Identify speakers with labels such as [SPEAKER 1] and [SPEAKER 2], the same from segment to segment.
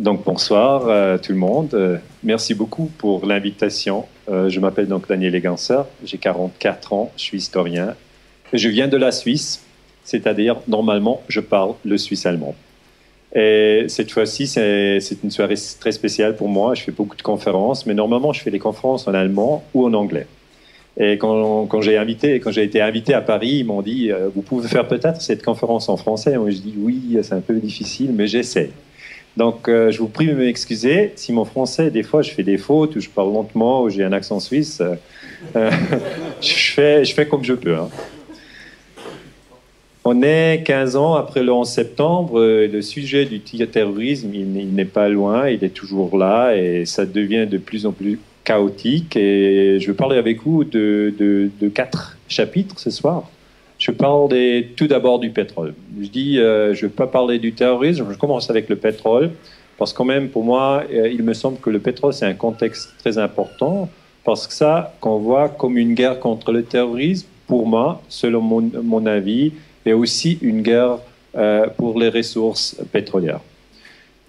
[SPEAKER 1] Donc bonsoir tout le monde. Merci beaucoup pour l'invitation. Je m'appelle donc Daniel Eganser, j'ai 44 ans, je suis historien. Je viens de la Suisse, c'est-à-dire normalement je parle le suisse allemand. Et cette fois-ci, c'est une soirée très spéciale pour moi. Je fais beaucoup de conférences, mais normalement je fais des conférences en allemand ou en anglais. Et quand j'ai été invité à Paris, ils m'ont dit vous pouvez faire peut-être cette conférence en français. Moi je dis oui, c'est un peu difficile, mais j'essaie. Donc, je vous prie de m'excuser si mon français, des fois, je fais des fautes, ou je parle lentement, ou j'ai un accent suisse. Je fais comme je peux. Hein. On est 15 ans après le 11 septembre. Le sujet du terrorisme, il n'est pas loin, il est toujours là, et ça devient de plus en plus chaotique. Et je vais parler avec vous de 4 chapitres ce soir. Je parle tout d'abord du pétrole. Je dis, je ne vais pas parler du terrorisme, je commence avec le pétrole, parce que quand même, pour moi, il me semble que le pétrole, c'est un contexte très important, parce que ça, qu'on voit comme une guerre contre le terrorisme, pour moi, selon mon avis, est aussi une guerre pour les ressources pétrolières.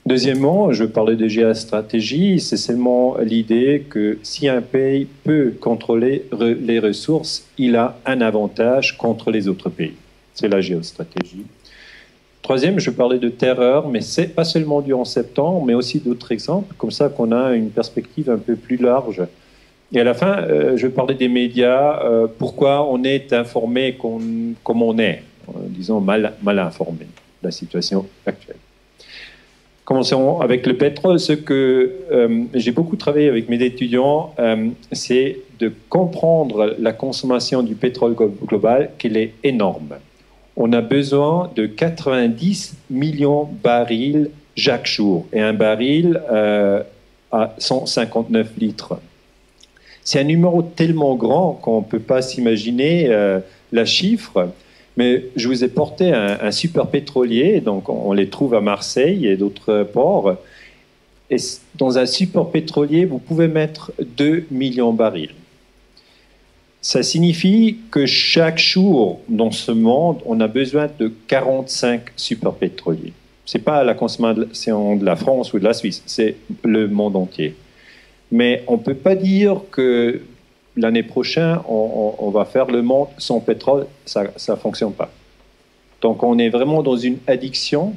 [SPEAKER 1] Deuxièmement, je parlais de géostratégie, c'est seulement l'idée que si un pays peut contrôler les ressources, il a un avantage contre les autres pays. C'est la géostratégie. Troisième, je parlais de terreur, mais c'est pas seulement du 11 septembre, mais aussi d'autres exemples, comme ça qu'on a une perspective un peu plus large. Et à la fin, je parlais des médias, pourquoi on est informé comme on est, disons mal informé de la situation actuelle. Commençons avec le pétrole. Ce que j'ai beaucoup travaillé avec mes étudiants, c'est de comprendre la consommation du pétrole global, qu'elle est énorme. On a besoin de 90 millions de barils chaque jour, et un baril à 159 litres. C'est un numéro tellement grand qu'on ne peut pas s'imaginer la chiffre. Mais je vous ai porté un super pétrolier, donc on les trouve à Marseille et d'autres ports. Et dans un super pétrolier, vous pouvez mettre 2 millions de barils. Ça signifie que chaque jour dans ce monde, on a besoin de 45 super pétroliers. Ce n'est pas la consommation de la France ou de la Suisse, c'est le monde entier. Mais on ne peut pas dire que l'année prochaine, on va faire le monde sans pétrole, ça ne fonctionne pas. Donc on est vraiment dans une addiction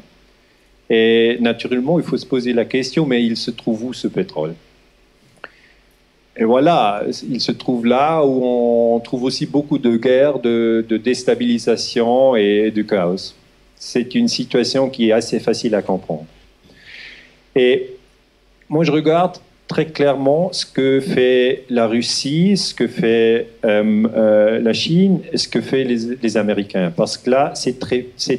[SPEAKER 1] et naturellement, il faut se poser la question, mais il se trouve où ce pétrole? Et voilà, il se trouve là où on trouve aussi beaucoup de guerres, de déstabilisation et de chaos. C'est une situation qui est assez facile à comprendre. Et moi, je regarde très clairement ce que fait la Russie, ce que fait la Chine et ce que fait les Américains. Parce que là, ces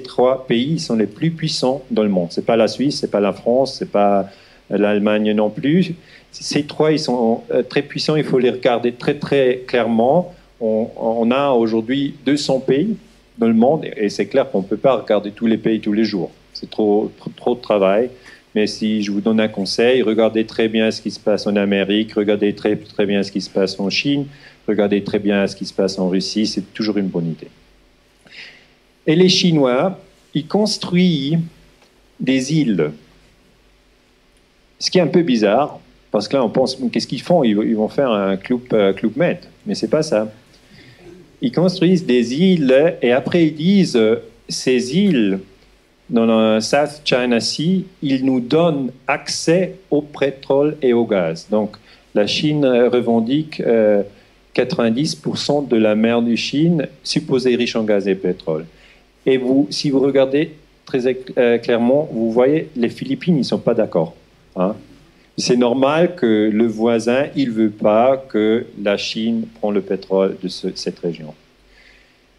[SPEAKER 1] 3 pays sont les plus puissants dans le monde. Ce n'est pas la Suisse, ce n'est pas la France, ce n'est pas l'Allemagne non plus. Ces 3, ils sont très puissants, il faut les regarder très très clairement. On a aujourd'hui 200 pays dans le monde et c'est clair qu'on ne peut pas regarder tous les pays tous les jours. C'est trop de travail. Mais si je vous donne un conseil, regardez très bien ce qui se passe en Amérique, regardez très bien ce qui se passe en Chine, regardez très bien ce qui se passe en Russie, c'est toujours une bonne idée. Et les Chinois, ils construisent des îles. Ce qui est un peu bizarre, parce que là on pense, qu'est-ce qu'ils font? Ils vont faire un Club Med, mais c'est pas ça. Ils construisent des îles et après ils disent, ces îles, dans le South China Sea, ils nous donnent accès au pétrole et au gaz. Donc, la Chine revendique 90% de la mer de Chine, supposée riche en gaz et pétrole. Et si vous regardez très clairement, vous voyez, les Philippines, ils ne sont pas d'accord. Hein. C'est normal que le voisin, il ne veut pas que la Chine prenne le pétrole de cette région.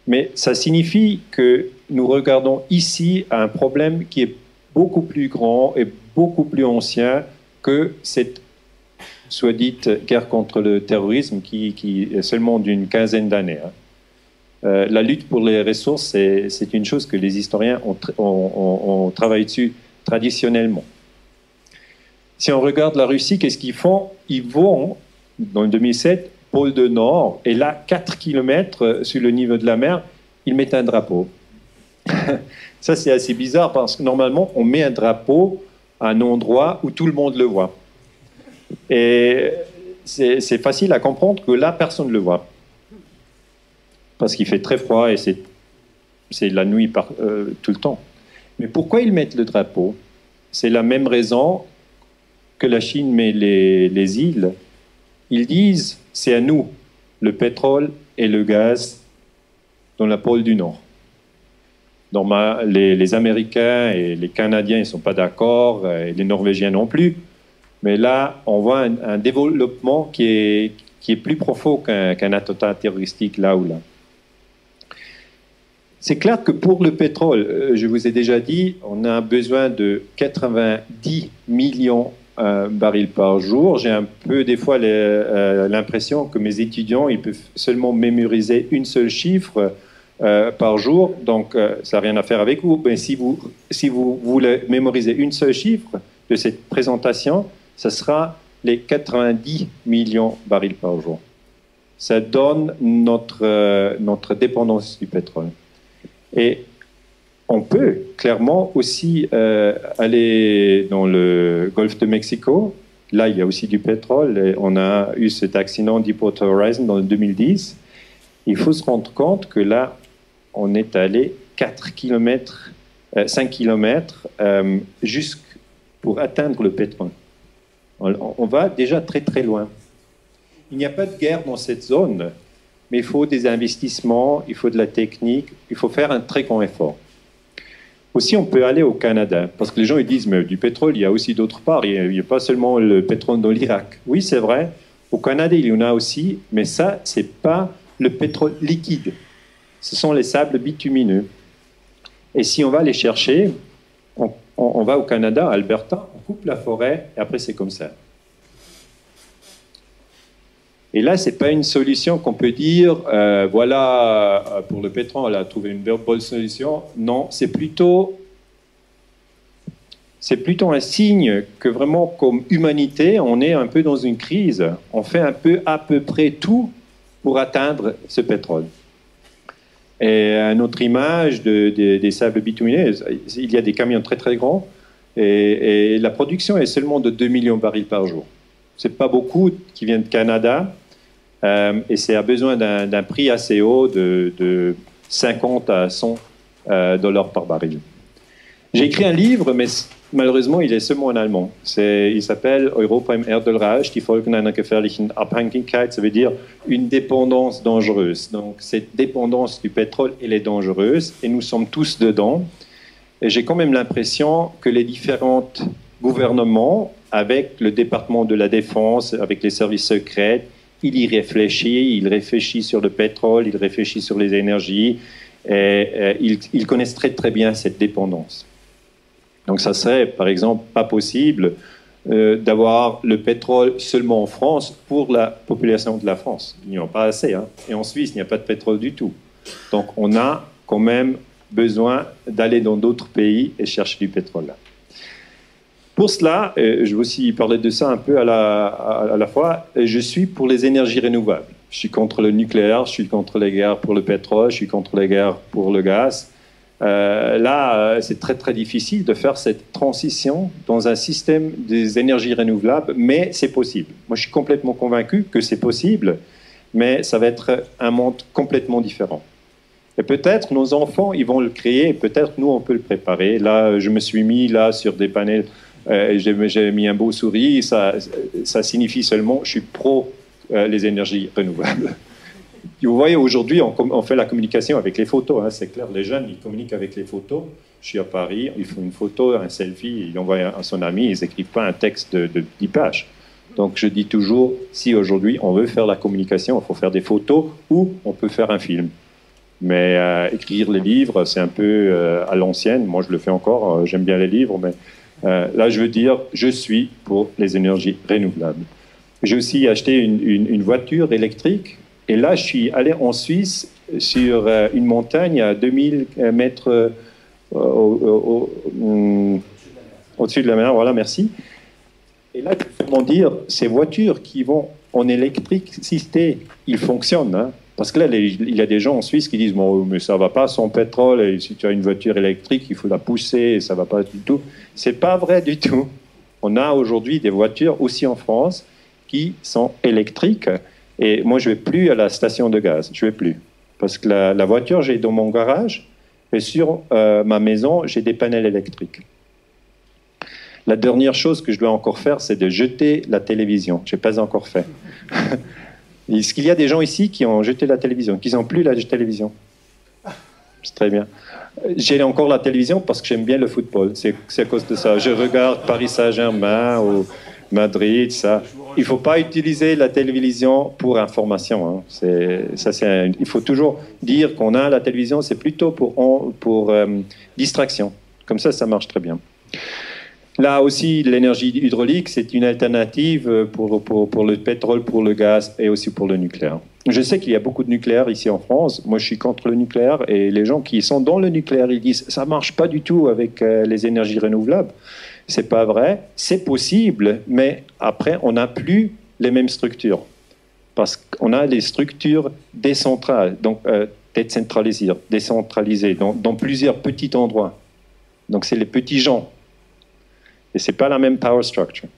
[SPEAKER 1] Mais ça signifie que nous regardons ici un problème qui est beaucoup plus grand et beaucoup plus ancien que cette, soit dite, guerre contre le terrorisme qui est seulement d'une quinzaine d'années. La lutte pour les ressources, c'est une chose que les historiens ont travaillé dessus traditionnellement. Si on regarde la Russie, qu'est-ce qu'ils font? Ils vont, dans le 2007, pôle de Nord, et là, 4 km sur le niveau de la mer, ils mettent un drapeau. Ça, c'est assez bizarre, parce que normalement, on met un drapeau à un endroit où tout le monde le voit. Et c'est facile à comprendre que là, personne ne le voit. Parce qu'il fait très froid et c'est la nuit tout le temps. Mais pourquoi ils mettent le drapeau? C'est la même raison que la Chine met les îles. Ils disent, c'est à nous, le pétrole et le gaz dans la pôle du Nord. Les Américains et les Canadiens ne sont pas d'accord, et les Norvégiens non plus. Mais là, on voit un développement qui est plus profond qu'un attentat terroristique là ou là. C'est clair que pour le pétrole, je vous ai déjà dit, on a besoin de 90 millions barils par jour. J'ai un peu des fois l'impression que mes étudiants, ils peuvent seulement mémoriser une seule chiffre par jour, donc ça n'a rien à faire avec vous. Mais si vous voulez mémoriser une seule chiffre de cette présentation, ça sera les 90 millions barils par jour. Ça donne notre dépendance du pétrole. Et on peut clairement aussi aller dans le golfe de Mexico. Là, il y a aussi du pétrole. Et on a eu cet accident Deepwater Horizon dans le 2010. Il faut se rendre compte que là, on est allé 5 km juste pour atteindre le pétrole. On va déjà très très loin. Il n'y a pas de guerre dans cette zone, mais il faut des investissements, il faut de la technique, il faut faire un très grand effort. Aussi, on peut aller au Canada, parce que les gens ils disent, mais du pétrole, il y a aussi d'autre part, il n'y a pas seulement le pétrole dans l'Irak. Oui, c'est vrai, au Canada, il y en a aussi, mais ça, ce n'est pas le pétrole liquide. Ce sont les sables bitumineux. Et si on va les chercher, on va au Canada, à Alberta, on coupe la forêt, et après c'est comme ça. Et là, ce n'est pas une solution qu'on peut dire, voilà, pour le pétrole, on a trouvé une bonne solution. Non, c'est plutôt un signe que vraiment, comme humanité, on est un peu dans une crise. On fait à peu près tout pour atteindre ce pétrole. Et une autre image des sables bitumineux, il y a des camions très très grands et la production est seulement de 2 millions de barils par jour. Ce n'est pas beaucoup qui viennent de Canada et c'est à besoin d'un prix assez haut de 50 à 100 dollars par baril. J'ai écrit un livre, mais malheureusement, il est seulement en allemand. Il s'appelle Europa im Erdölreich, die Folgen einer gefährlichen Abhängigkeit, ça veut dire une dépendance dangereuse. Donc, cette dépendance du pétrole, elle est dangereuse, et nous sommes tous dedans. Et j'ai quand même l'impression que les différents gouvernements, avec le département de la Défense, avec les services secrets, ils réfléchissent sur le pétrole, ils réfléchissent sur les énergies, et ils connaissent très très bien cette dépendance. Donc ça serait, par exemple, pas possible d'avoir le pétrole seulement en France pour la population de la France. Il n'y en a pas assez. Hein. Et en Suisse, il n'y a pas de pétrole du tout. Donc on a quand même besoin d'aller dans d'autres pays et chercher du pétrole là. Pour cela, je vais aussi parler de ça un peu à la fois, je suis pour les énergies renouvelables. Je suis contre le nucléaire, je suis contre les guerres pour le pétrole, je suis contre les guerres pour le gaz. C'est très très difficile de faire cette transition dans un système des énergies renouvelables, mais c'est possible. Moi, je suis complètement convaincu que c'est possible, mais ça va être un monde complètement différent. Et peut-être nos enfants, ils vont le créer, et peut-être nous, on peut le préparer. Là, je me suis mis là sur des panels, j'ai mis un beau sourire, ça signifie seulement je suis pro les énergies renouvelables. Vous voyez, aujourd'hui, on fait la communication avec les photos. Hein, c'est clair, les jeunes, ils communiquent avec les photos. Je suis à Paris, ils font une photo, un selfie, ils l'envoient à son ami, ils n'écrivent pas un texte de 10 pages. Donc, je dis toujours, si aujourd'hui, on veut faire la communication, il faut faire des photos ou on peut faire un film. Mais écrire les livres, c'est un peu à l'ancienne. Moi, je le fais encore, j'aime bien les livres, mais là, je veux dire, je suis pour les énergies renouvelables. J'ai aussi acheté une voiture électrique. Et là, je suis allé en Suisse sur une montagne à 2000 mètres au-dessus de la mer. Voilà, merci. Et là, comment dire, ces voitures qui vont en électricité, ils fonctionnent. Hein. Parce que là, il y a des gens en Suisse qui disent bon, mais ça ne va pas sans pétrole, et si tu as une voiture électrique, il faut la pousser, et ça ne va pas du tout. Ce n'est pas vrai du tout. On a aujourd'hui des voitures, aussi en France, qui sont électriques. Et moi, je ne vais plus à la station de gaz. Je ne vais plus. Parce que la voiture, j'ai dans mon garage, et sur ma maison, j'ai des panels électriques. La dernière chose que je dois encore faire, c'est de jeter la télévision. Je n'ai pas encore fait. Est-ce qu'il y a des gens ici qui ont jeté la télévision, qui n'ont plus la télévision? C'est très bien. J'ai encore la télévision parce que j'aime bien le football. C'est à cause de ça. Je regarde Paris Saint-Germain ou Madrid, ça. Il ne faut pas utiliser la télévision pour information. Hein. Il faut toujours dire qu'on a la télévision, c'est plutôt pour distraction. Comme ça marche très bien. Là aussi, l'énergie hydraulique, c'est une alternative pour le pétrole, pour le gaz et aussi pour le nucléaire. Je sais qu'il y a beaucoup de nucléaire ici en France. Moi, je suis contre le nucléaire et les gens qui sont dans le nucléaire, ils disent ça ne marche pas du tout avec les énergies renouvelables. C'est pas vrai. C'est possible, mais après, on n'a plus les mêmes structures. Parce qu'on a des structures décentrales, donc décentralisées dans plusieurs petits endroits. Donc, c'est les petits gens. Et ce n'est pas la même power structure.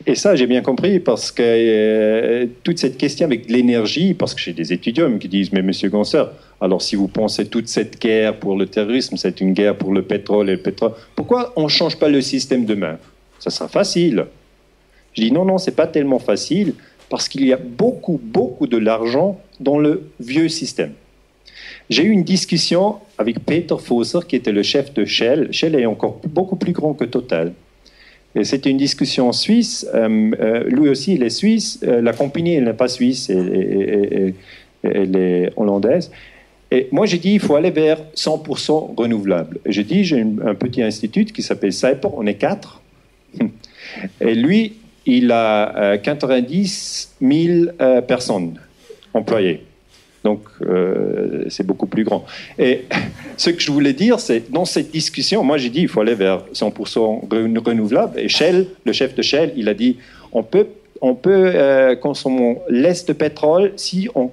[SPEAKER 1] Et ça, j'ai bien compris, parce que toute cette question avec l'énergie, parce que j'ai des étudiants qui disent, mais monsieur Gonser, alors si vous pensez toute cette guerre pour le terrorisme, c'est une guerre pour le pétrole et le pétrole, pourquoi on ne change pas le système demain? Ça sera facile. Je dis, non, ce n'est pas tellement facile, parce qu'il y a beaucoup de l'argent dans le vieux système. J'ai eu une discussion avec Peter Fosser, qui était le chef de Shell. Shell est encore beaucoup plus grand que Total. Et c'était une discussion suisse. Lui aussi, il est suisse. La compagnie, elle n'est pas suisse, elle est hollandaise. Et moi, j'ai dit, il faut aller vers 100% renouvelable. Et j'ai dit, j'ai un petit institut qui s'appelle Cyper, on est 4. Et lui, il a 90 000 personnes employées. Donc, c'est beaucoup plus grand. Et ce que je voulais dire, c'est, dans cette discussion, moi j'ai dit, il faut aller vers 100% renouvelable. Et Shell, le chef de Shell, il a dit, on peut consommer less de pétrole si on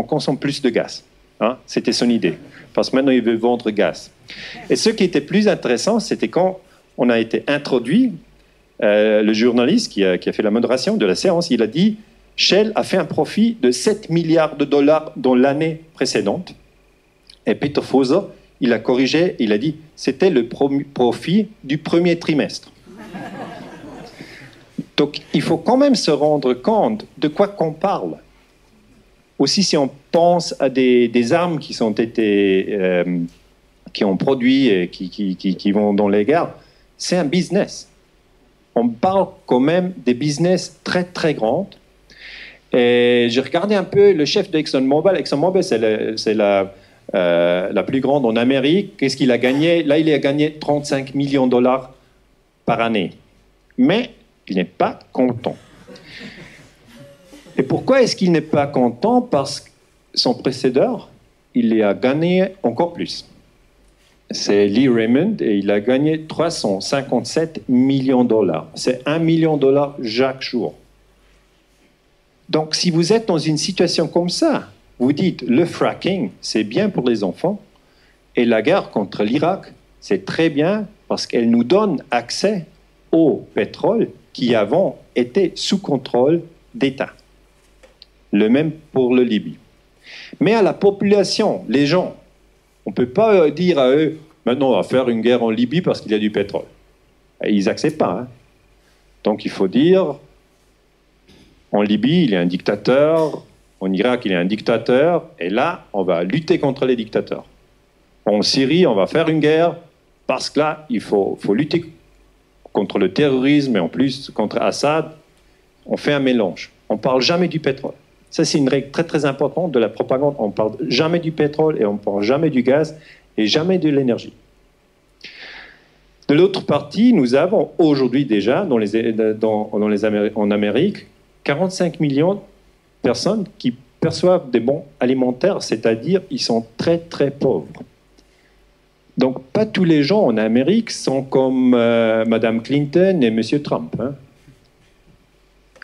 [SPEAKER 1] consomme plus de gaz. Hein? C'était son idée. Parce que maintenant, il veut vendre gaz. Et ce qui était plus intéressant, c'était quand on a été introduit, le journaliste qui a fait la modération de la séance, il a dit, Shell a fait un profit de 7 milliards de dollars dans l'année précédente. Et Peter Fosser, il a corrigé, il a dit, c'était le profit du premier trimestre. Donc, il faut quand même se rendre compte de quoi qu'on parle. Aussi, si on pense à des armes qui ont produit et qui vont dans les guerres, c'est un business. On parle quand même des business très, très grands. Et j'ai regardé un peu le chef d'ExxonMobil. ExxonMobil, c'est la plus grande en Amérique. Qu'est-ce qu'il a gagné? Là, il a gagné 35 millions de dollars par année. Mais il n'est pas content. Et pourquoi est-ce qu'il n'est pas content? Parce que son précédent, il a gagné encore plus. C'est Lee Raymond et il a gagné 357 millions de dollars. C'est 1 million de dollars chaque jour. Donc, si vous êtes dans une situation comme ça, vous dites le fracking, c'est bien pour les enfants, et la guerre contre l'Irak, c'est très bien parce qu'elle nous donne accès au pétrole qui avant était sous contrôle d'État. Le même pour le Libye. Mais à la population, les gens, on ne peut pas dire à eux, maintenant on va faire une guerre en Libye parce qu'il y a du pétrole. Et ils n'acceptent pas. Hein. Donc il faut dire, en Libye, il y a un dictateur, en Irak, il y a un dictateur, et là, on va lutter contre les dictateurs. En Syrie, on va faire une guerre, parce que là, il faut lutter contre le terrorisme, et en plus, contre Assad, on fait un mélange. On ne parle jamais du pétrole. Ça, c'est une règle très, très importante de la propagande. On ne parle jamais du pétrole, et on ne parle jamais du gaz, et jamais de l'énergie. De l'autre partie, nous avons aujourd'hui déjà, en Amérique, 45 millions de personnes qui perçoivent des bons alimentaires, c'est-à-dire ils sont très très pauvres. Donc pas tous les gens en Amérique sont comme Madame Clinton et Monsieur Trump. Hein.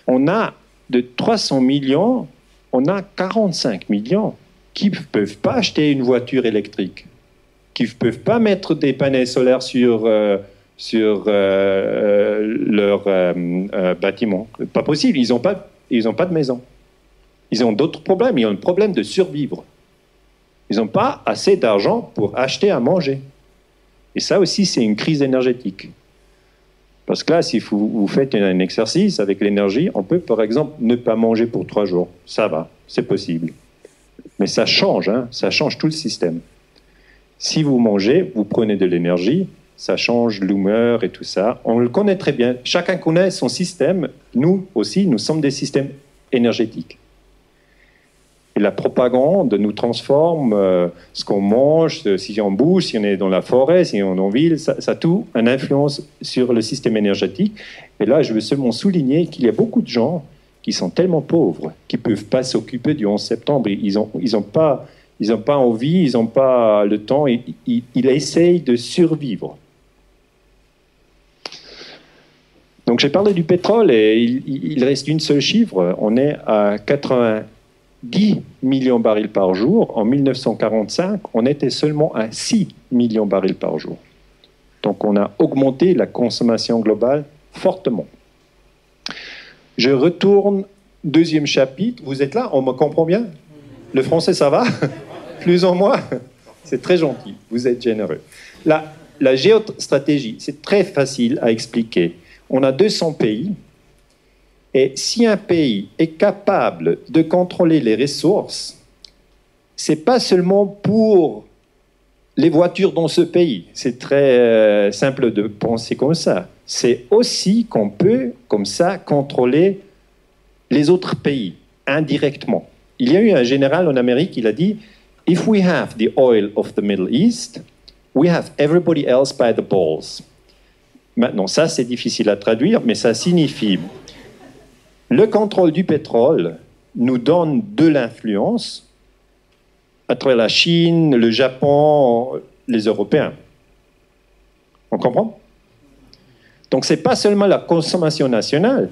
[SPEAKER 1] On a de 300 millions on a 45 millions qui ne peuvent pas acheter une voiture électrique, qui ne peuvent pas mettre des panneaux solaires sur leur bâtiment. Pas possible, ils n'ont pas de maison. Ils ont d'autres problèmes, ils ont un problème de survivre. Ils n'ont pas assez d'argent pour acheter à manger. Et ça aussi, c'est une crise énergétique. Parce que là, si vous faites un exercice avec l'énergie, on peut par exemple ne pas manger pour 3 jours. Ça va, c'est possible. Mais ça change, hein, ça change tout le système. Si vous mangez, vous prenez de l'énergie, ça change l'humeur et tout ça. On le connaît très bien. Chacun connaît son système. Nous aussi, nous sommes des systèmes énergétiques. Et la propagande nous transforme ce qu'on mange, si on bouge, si on est dans la forêt, si on est en ville, ça a tout une influence sur le système énergétique. Et là, je veux seulement souligner qu'il y a beaucoup de gens qui sont tellement pauvres qu'ils ne peuvent pas s'occuper du 11 septembre. Ils n'ont pas envie, ils n'ont pas le temps, ils essayent de survivre. Donc j'ai parlé du pétrole et il reste une seule chiffre, on est à 90 millions de barils par jour. En 1945, on était seulement à 6 millions de barils par jour. Donc on a augmenté la consommation globale fortement. Je retourne, deuxième chapitre. Vous êtes là? On me comprend bien? Le français, ça va? Plus ou moins? C'est très gentil, vous êtes généreux. La géostratégie, c'est très facile à expliquer. On a 200 pays. Et si un pays est capable de contrôler les ressources, ce n'est pas seulement pour les voitures dans ce pays. C'est très simple de penser comme ça. C'est aussi qu'on peut, comme ça, contrôler les autres pays, indirectement. Il y a eu un général en Amérique, il a dit « If we have the oil of the Middle East, we have everybody else by the balls ». Maintenant, ça, c'est difficile à traduire, mais ça signifie le contrôle du pétrole nous donne de l'influence à travers la Chine, le Japon, les Européens. On comprend? Donc, ce n'est pas seulement la consommation nationale,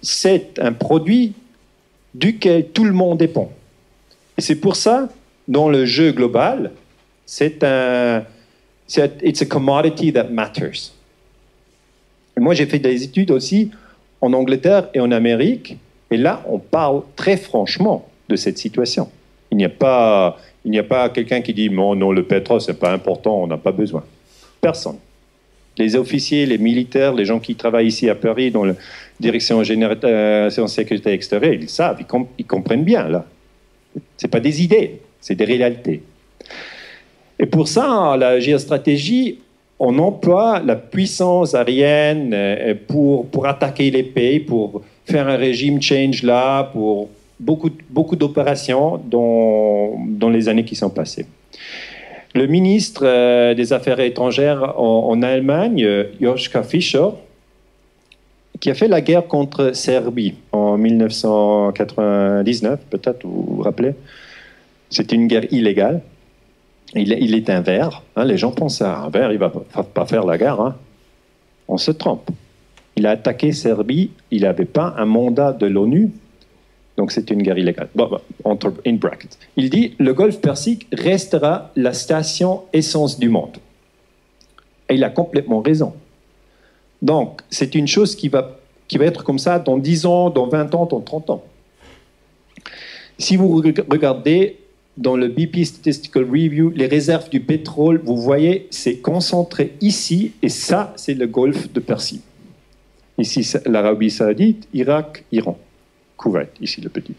[SPEAKER 1] c'est un produit duquel tout le monde dépend. Et c'est pour ça, dans le jeu global, it's a commodity that matters. Et moi, j'ai fait des études aussi en Angleterre et en Amérique, et là, on parle très franchement de cette situation. Il n'y a pas quelqu'un qui dit « Non, le pétrole, ce n'est pas important, on n'a pas besoin ». Personne. Les officiers, les militaires, les gens qui travaillent ici à Paris dans la direction générale de sécurité extérieure, ils savent, ils comprennent bien, là. Ce n'est pas des idées, c'est des réalités. Et pour ça, la géostratégie, on emploie la puissance aérienne pour attaquer les pays, pour faire un régime change là, pour beaucoup d'opérations dans les années qui sont passées. Le ministre des Affaires étrangères en Allemagne, Joschka Fischer, qui a fait la guerre contre Serbie en 1999, peut-être vous vous rappelez, c'était une guerre illégale. Il est un vert. Hein, les gens pensent à un vert, il ne va pas faire la guerre. Hein. On se trompe. Il a attaqué Serbie, il n'avait pas un mandat de l'ONU, donc c'est une guerre illégale. In brackets. Il dit le golfe Persique restera la station essence du monde. Et il a complètement raison. Donc c'est une chose qui va être comme ça dans 10 ans, dans 20 ans, dans 30 ans. Si vous regardez dans le BP Statistical Review, les réserves du pétrole, vous voyez, c'est concentré ici, et ça, c'est le golfe de Persie. Ici, l'Arabie Saoudite, Irak, Iran. Koweït, ici, le petit.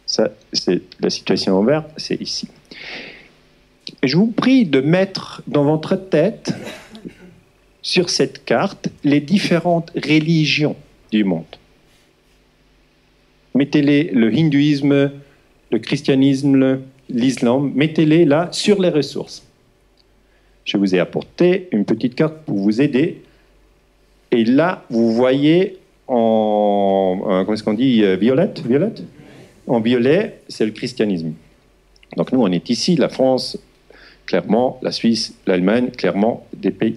[SPEAKER 1] Ça, c'est la situation en vert, c'est ici. Et je vous prie de mettre dans votre tête, sur cette carte, les différentes religions du monde. Mettez-les, le hindouisme, le christianisme, l'islam, mettez-les là sur les ressources. Je vous ai apporté une petite carte pour vous aider. Et là, vous voyez comment est-ce qu'on dit, violette? En violet, c'est le christianisme. Donc nous, on est ici, la France, clairement, la Suisse, l'Allemagne, clairement, des pays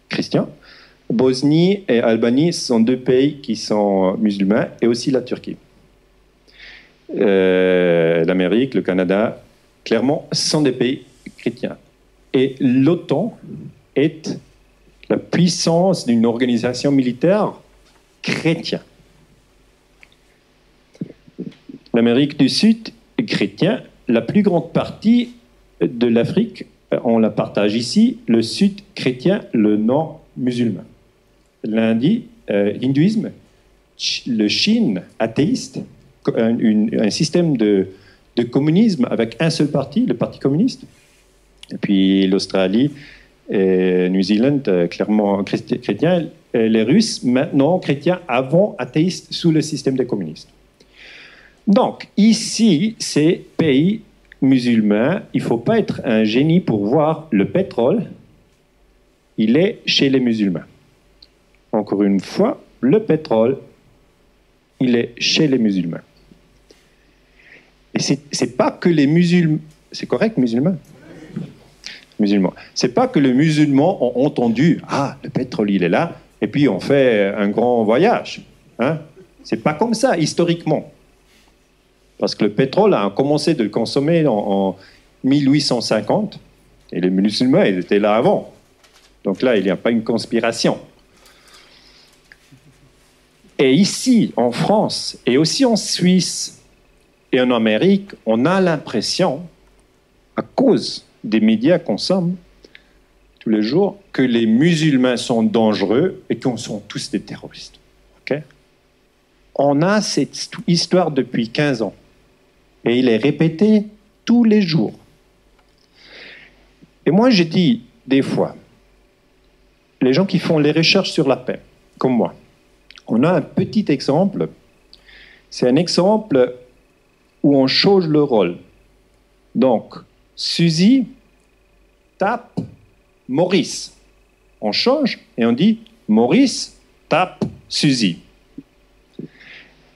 [SPEAKER 1] chrétiens. Bosnie et Albanie, ce sont 2 pays qui sont musulmans, et aussi la Turquie. l'Amérique, le Canada, clairement, sont des pays chrétiens. Et l'OTAN est la puissance d'une organisation militaire chrétienne. L'Amérique du Sud est chrétien. La plus grande partie de l'Afrique, on la partage ici, le Sud chrétien, le Nord musulman. L'hindouisme, le Chine athéiste, un système de communisme avec un seul parti, le Parti communiste, et puis l'Australie et New Zealand, clairement chrétiens, et les Russes, maintenant chrétiens, avant athéistes, sous le système des communistes. Donc, ici, ces pays musulmans, il ne faut pas être un génie pour voir le pétrole, il est chez les musulmans. Encore une fois, le pétrole, il est chez les musulmans. Et c'est pas que les musulmans... C'est correct, musulmans? Musulmans. C'est pas que les musulmans ont entendu « Ah, le pétrole, il est là », et puis on fait un grand voyage. Hein? C'est pas comme ça, historiquement. Parce que le pétrole a commencé de le consommer en 1850, et les musulmans, ils étaient là avant. Donc là, il n'y a pas une conspiration. Et ici, en France, et aussi en Suisse, et en Amérique, on a l'impression, à cause des médias qu'on consomme tous les jours, que les musulmans sont dangereux et qu'on sont tous des terroristes. Okay? On a cette histoire depuis 15 ans. Et il est répété tous les jours. Et moi, je dis des fois, les gens qui font les recherches sur la paix, comme moi, on a un petit exemple. C'est un exemple où on change le rôle. Donc, Suzy tape Maurice. On change et on dit Maurice tape Suzy.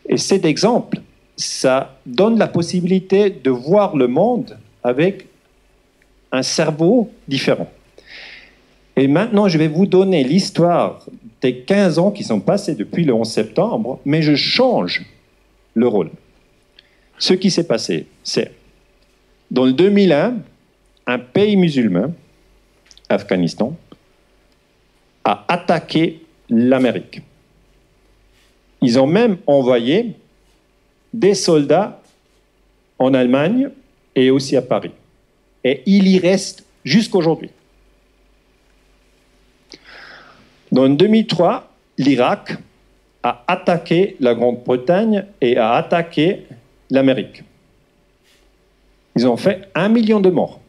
[SPEAKER 1] Et cet exemple, ça donne la possibilité de voir le monde avec un cerveau différent. Et maintenant, je vais vous donner l'histoire des 15 ans qui sont passés depuis le 11 septembre, mais je change le rôle. Ce qui s'est passé, c'est, dans le 2001, un pays musulman, Afghanistan, a attaqué l'Amérique. Ils ont même envoyé des soldats en Allemagne et aussi à Paris. Et il y reste jusqu'aujourd'hui. Dans 2003, l'Irak a attaqué la Grande-Bretagne et a attaqué l'Amérique. Ils ont fait 1 million de morts.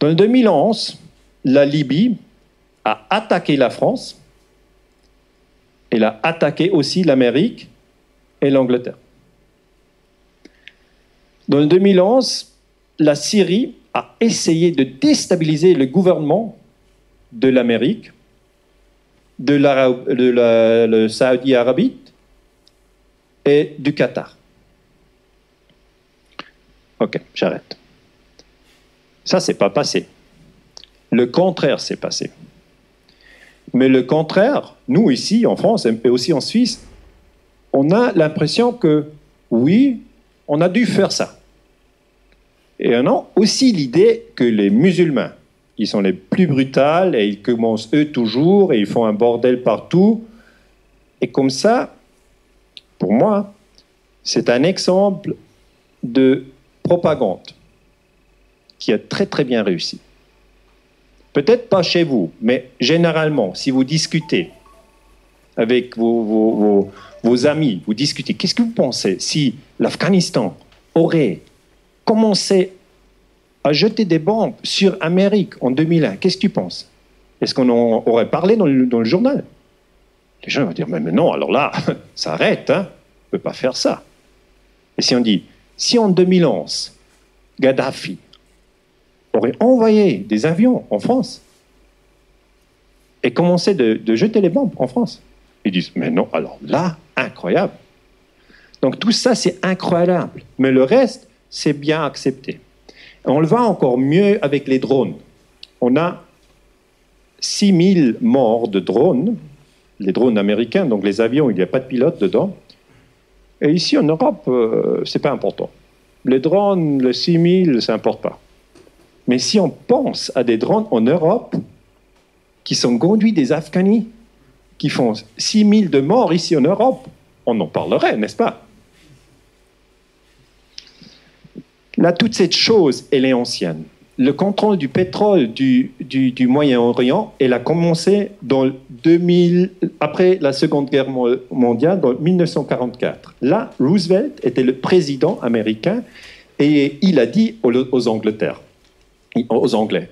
[SPEAKER 1] Dans 2011, la Libye a attaqué la France. Elle a attaqué aussi l'Amérique et l'Angleterre. Dans 2011, la Syrie a essayé de déstabiliser le gouvernement de l'Amérique, de la Saudi Arabie et du Qatar. Ok, j'arrête. Ça, c'est pas passé. Le contraire s'est passé. Mais le contraire, nous ici, en France, et aussi en Suisse, on a l'impression que, oui, on a dû faire ça. Et on a aussi l'idée que les musulmans, ils sont les plus brutals et ils commencent eux toujours et ils font un bordel partout. Et comme ça, pour moi, c'est un exemple de propagande qui a très très bien réussi. Peut-être pas chez vous, mais généralement, si vous discutez avec vos amis, vous discutez, qu'est-ce que vous pensez si l'Afghanistan aurait commencé à jeter des bombes sur l'Amérique en 2001, qu'est-ce que tu penses? Est-ce qu'on en aurait parlé dans le journal? Les gens vont dire, mais non, alors là, ça arrête, hein? On ne peut pas faire ça. Et si on dit, si en 2011, Kadhafi aurait envoyé des avions en France et commencé de jeter les bombes en France, ils disent, mais non, alors là, incroyable. Donc tout ça, c'est incroyable. Mais le reste, c'est bien accepté. On le voit encore mieux avec les drones. On a 6000 morts de drones, les drones américains, donc les avions, il n'y a pas de pilote dedans. Et ici, en Europe, c'est pas important. Les drones, le 6000, ça n'importe pas. Mais si on pense à des drones en Europe qui sont conduits des Afghans, qui font 6000 de morts ici en Europe, on en parlerait, n'est-ce pas? Là, toute cette chose, elle est ancienne. Le contrôle du pétrole du Moyen-Orient, elle a commencé dans 2000, après la Seconde Guerre mondiale, en 1944. Là, Roosevelt était le président américain et il a dit aux Anglais,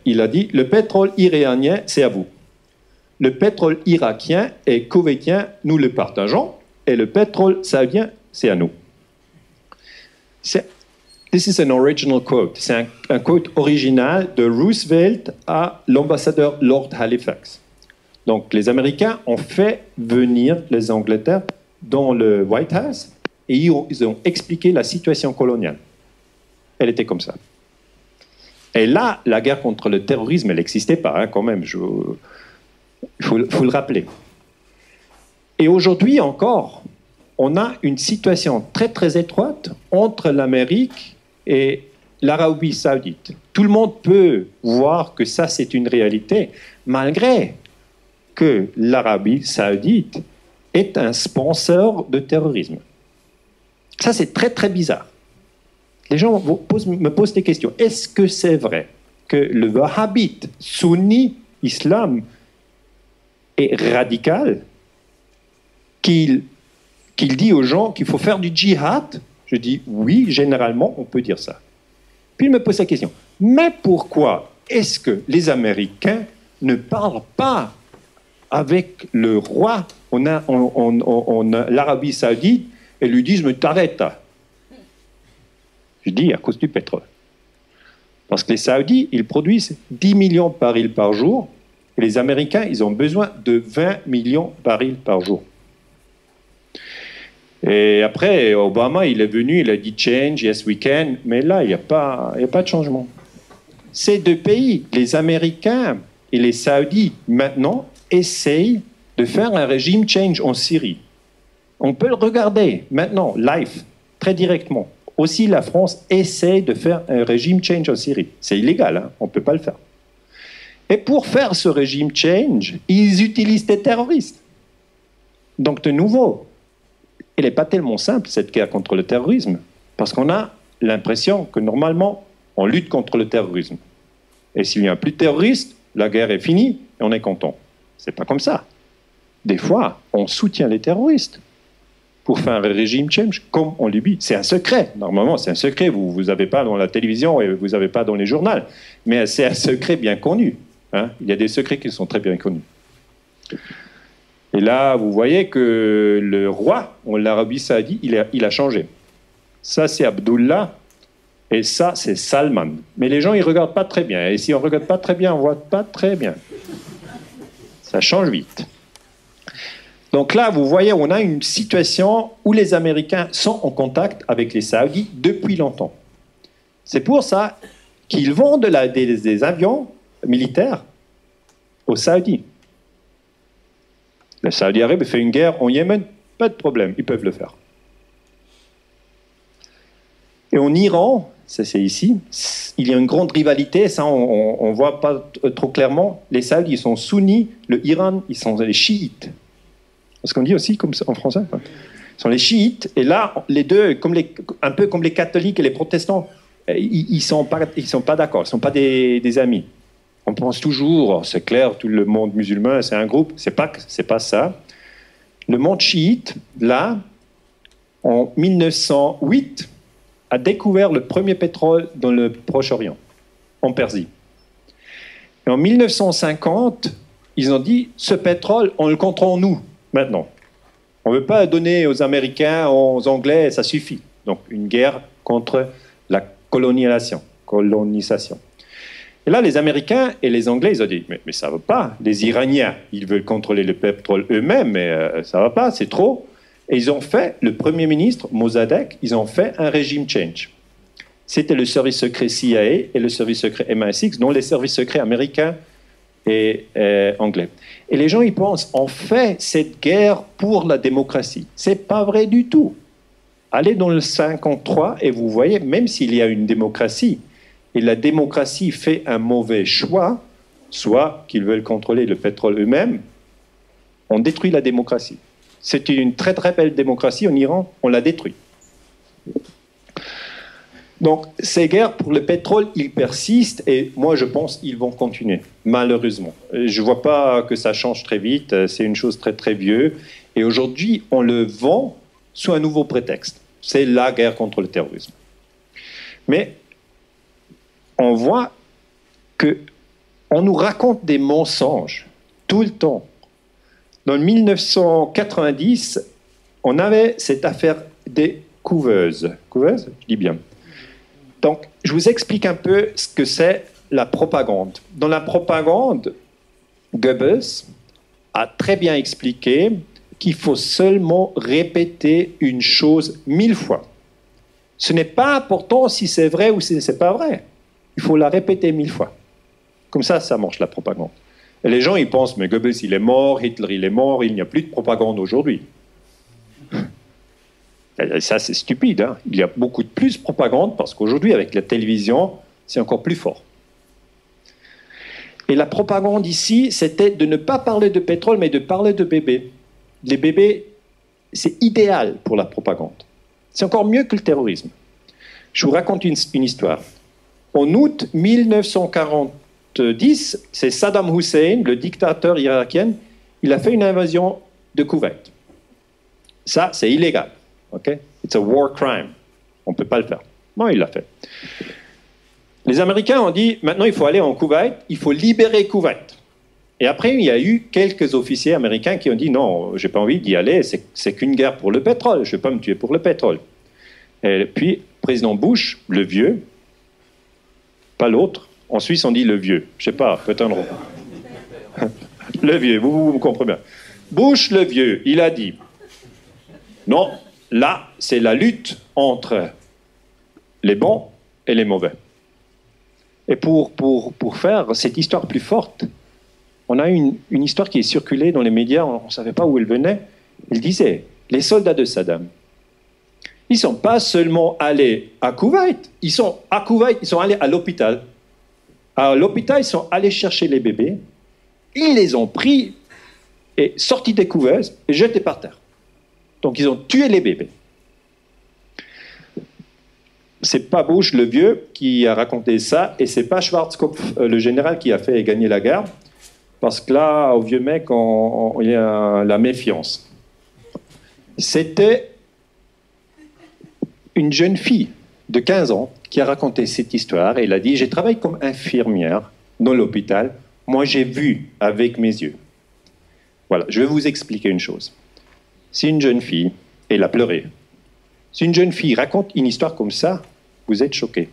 [SPEAKER 1] il a dit, le pétrole iranien, c'est à vous. Le pétrole irakien et koweïtien, nous le partageons, et le pétrole saoudien, c'est à nous. This is an original quote. C'est un quote original de Roosevelt à l'ambassadeur Lord Halifax. Donc, les Américains ont fait venir les Angleterres dans le White House et ils ont expliqué la situation coloniale. Elle était comme ça. Et là, la guerre contre le terrorisme, elle n'existait pas, hein, quand même. Il faut le rappeler. Et aujourd'hui encore, on a une situation très, très étroite entre l'Amérique et l'Arabie saoudite. Tout le monde peut voir que ça, c'est une réalité, malgré que l'Arabie saoudite est un sponsor de terrorisme. Ça, c'est très, très bizarre. Les gens me posent des questions. Est-ce que c'est vrai que le wahhabite sunni islam est radical, qu'il dit aux gens qu'il faut faire du djihad? Je dis oui, généralement, on peut dire ça. Puis il me pose la question, mais pourquoi est-ce que les Américains ne parlent pas avec le roi en Arabie saoudite et lui disent, mais t'arrêtes. Je dis à cause du pétrole. Parce que les Saoudis, ils produisent 10 millions de barils par jour, et les Américains, ils ont besoin de 20 millions de barils par jour. Et après, Obama, il est venu, il a dit « change, yes we can », mais là, il n'y a pas de changement. Ces deux pays, les Américains et les Saoudis, maintenant, essayent de faire un régime change en Syrie. On peut le regarder maintenant, live, très directement. Aussi, la France essaie de faire un régime change en Syrie. C'est illégal, hein, on ne peut pas le faire. Et pour faire ce régime change, ils utilisent des terroristes. Donc, de nouveau, elle n'est pas tellement simple, cette guerre contre le terrorisme, parce qu'on a l'impression que normalement, on lutte contre le terrorisme. Et s'il n'y a plus de terroristes, la guerre est finie et on est content. C'est pas comme ça. Des fois, on soutient les terroristes pour faire un régime change, comme en Libye. C'est un secret. Normalement, c'est un secret. Vous n'avez pas dans la télévision et vous n'avez pas dans les journaux. Mais c'est un secret bien connu. Hein. Il y a des secrets qui sont très bien connus. Et là, vous voyez que le roi, en l'Arabie saoudite, il a changé. Ça, c'est Abdullah, et ça, c'est Salman. Mais les gens, ils ne regardent pas très bien. Et si on ne regarde pas très bien, on ne voit pas très bien. Ça change vite. Donc là, vous voyez, on a une situation où les Américains sont en contact avec les Saoudis depuis longtemps. C'est pour ça qu'ils vendent des avions militaires aux Saoudis. La Saudi Arabie fait une guerre en Yémen, pas de problème, ils peuvent le faire. Et en Iran, ça c'est ici, il y a une grande rivalité, ça on ne voit pas trop clairement. Les Saoudis ils sont sunnis, le Iran, ils sont les chiites. Ce qu'on dit aussi comme ça, en français. Ils sont les chiites, et là, les deux, un peu comme les catholiques et les protestants, ils ne sont pas d'accord, ils ne sont pas des amis. On pense toujours, c'est clair, tout le monde musulman, c'est un groupe. C'est pas ça. Le monde chiite, là, en 1908, a découvert le premier pétrole dans le Proche-Orient, en Persie. Et en 1950, ils ont dit, ce pétrole, on le contrôle nous, maintenant. On ne veut pas donner aux Américains, aux Anglais, ça suffit. Donc, une guerre contre la colonisation. Et là, les Américains et les Anglais, ils ont dit, mais ça ne va pas. Les Iraniens, ils veulent contrôler le pétrole eux-mêmes, mais ça ne va pas, c'est trop. Et ils ont fait, le Premier ministre, Mossadegh, ils ont fait un régime change. C'était le service secret CIA et le service secret MI6, dont les services secrets américains et anglais. Et les gens, ils pensent, on fait cette guerre pour la démocratie. Ce n'est pas vrai du tout. Allez dans le 53 et vous voyez, même s'il y a une démocratie, et la démocratie fait un mauvais choix, soit qu'ils veulent contrôler le pétrole eux-mêmes, on détruit la démocratie. C'était une très très belle démocratie en Iran, on l'a détruite. Donc ces guerres pour le pétrole, ils persistent et moi je pense qu'ils vont continuer, malheureusement. Je ne vois pas que ça change très vite, c'est une chose très très vieille. Et aujourd'hui, on le vend sous un nouveau prétexte. C'est la guerre contre le terrorisme. Mais on voit qu'on nous raconte des mensonges tout le temps. Dans 1990, on avait cette affaire des couveuses. Couveuses, je dis bien. Donc, je vous explique un peu ce que c'est la propagande. Dans la propagande, Goebbels a très bien expliqué qu'il faut seulement répéter une chose 1000 fois. Ce n'est pas important si c'est vrai ou si ce n'est pas vrai. Il faut la répéter 1000 fois. Comme ça marche la propagande. Et les gens, ils pensent, mais Goebbels, il est mort, Hitler, il est mort, il n'y a plus de propagande aujourd'hui. Et ça, c'est stupide. Hein. Il y a beaucoup de plus de propagande parce qu'aujourd'hui, avec la télévision, c'est encore plus fort. Et la propagande ici, c'était de ne pas parler de pétrole, mais de parler de bébés. Les bébés, c'est idéal pour la propagande. C'est encore mieux que le terrorisme. Je vous raconte une histoire. En août 1940, c'est Saddam Hussein, le dictateur irakien, il a fait une invasion de Koweït. Ça, c'est illégal. Okay? It's a war crime. On ne peut pas le faire. Non, il l'a fait. Les Américains ont dit, maintenant il faut aller en Koweït, il faut libérer Koweït. Et après, il y a eu quelques officiers américains qui ont dit, non, j'ai pas envie d'y aller, c'est qu'une guerre pour le pétrole, je ne vais pas me tuer pour le pétrole. Et puis, président Bush, le vieux, pas l'autre, en Suisse on dit le vieux, je ne sais pas, peut-être le vieux, vous comprenez bien. Bush, le vieux, il a dit, non, là, c'est la lutte entre les bons et les mauvais. Et pour faire cette histoire plus forte, on a une histoire qui est circulée dans les médias, on ne savait pas où elle venait. Il disait, les soldats de Saddam, ils ne sont pas seulement allés à Koweït, ils sont allés à l'hôpital. À l'hôpital, ils sont allés chercher les bébés, ils les ont pris et sortis des couveuses et jetés par terre. Donc ils ont tué les bébés. C'est pas Bush le vieux qui a raconté ça, et c'est pas Schwarzkopf le général qui a fait gagner la guerre, parce que là, au vieux mec, il y a la méfiance. C'était une jeune fille de 15 ans qui a raconté cette histoire, et elle a dit, j'ai travaillé comme infirmière dans l'hôpital, moi j'ai vu avec mes yeux. Voilà, je vais vous expliquer une chose. Si une jeune fille, elle a pleuré, si une jeune fille raconte une histoire comme ça, vous êtes choqués.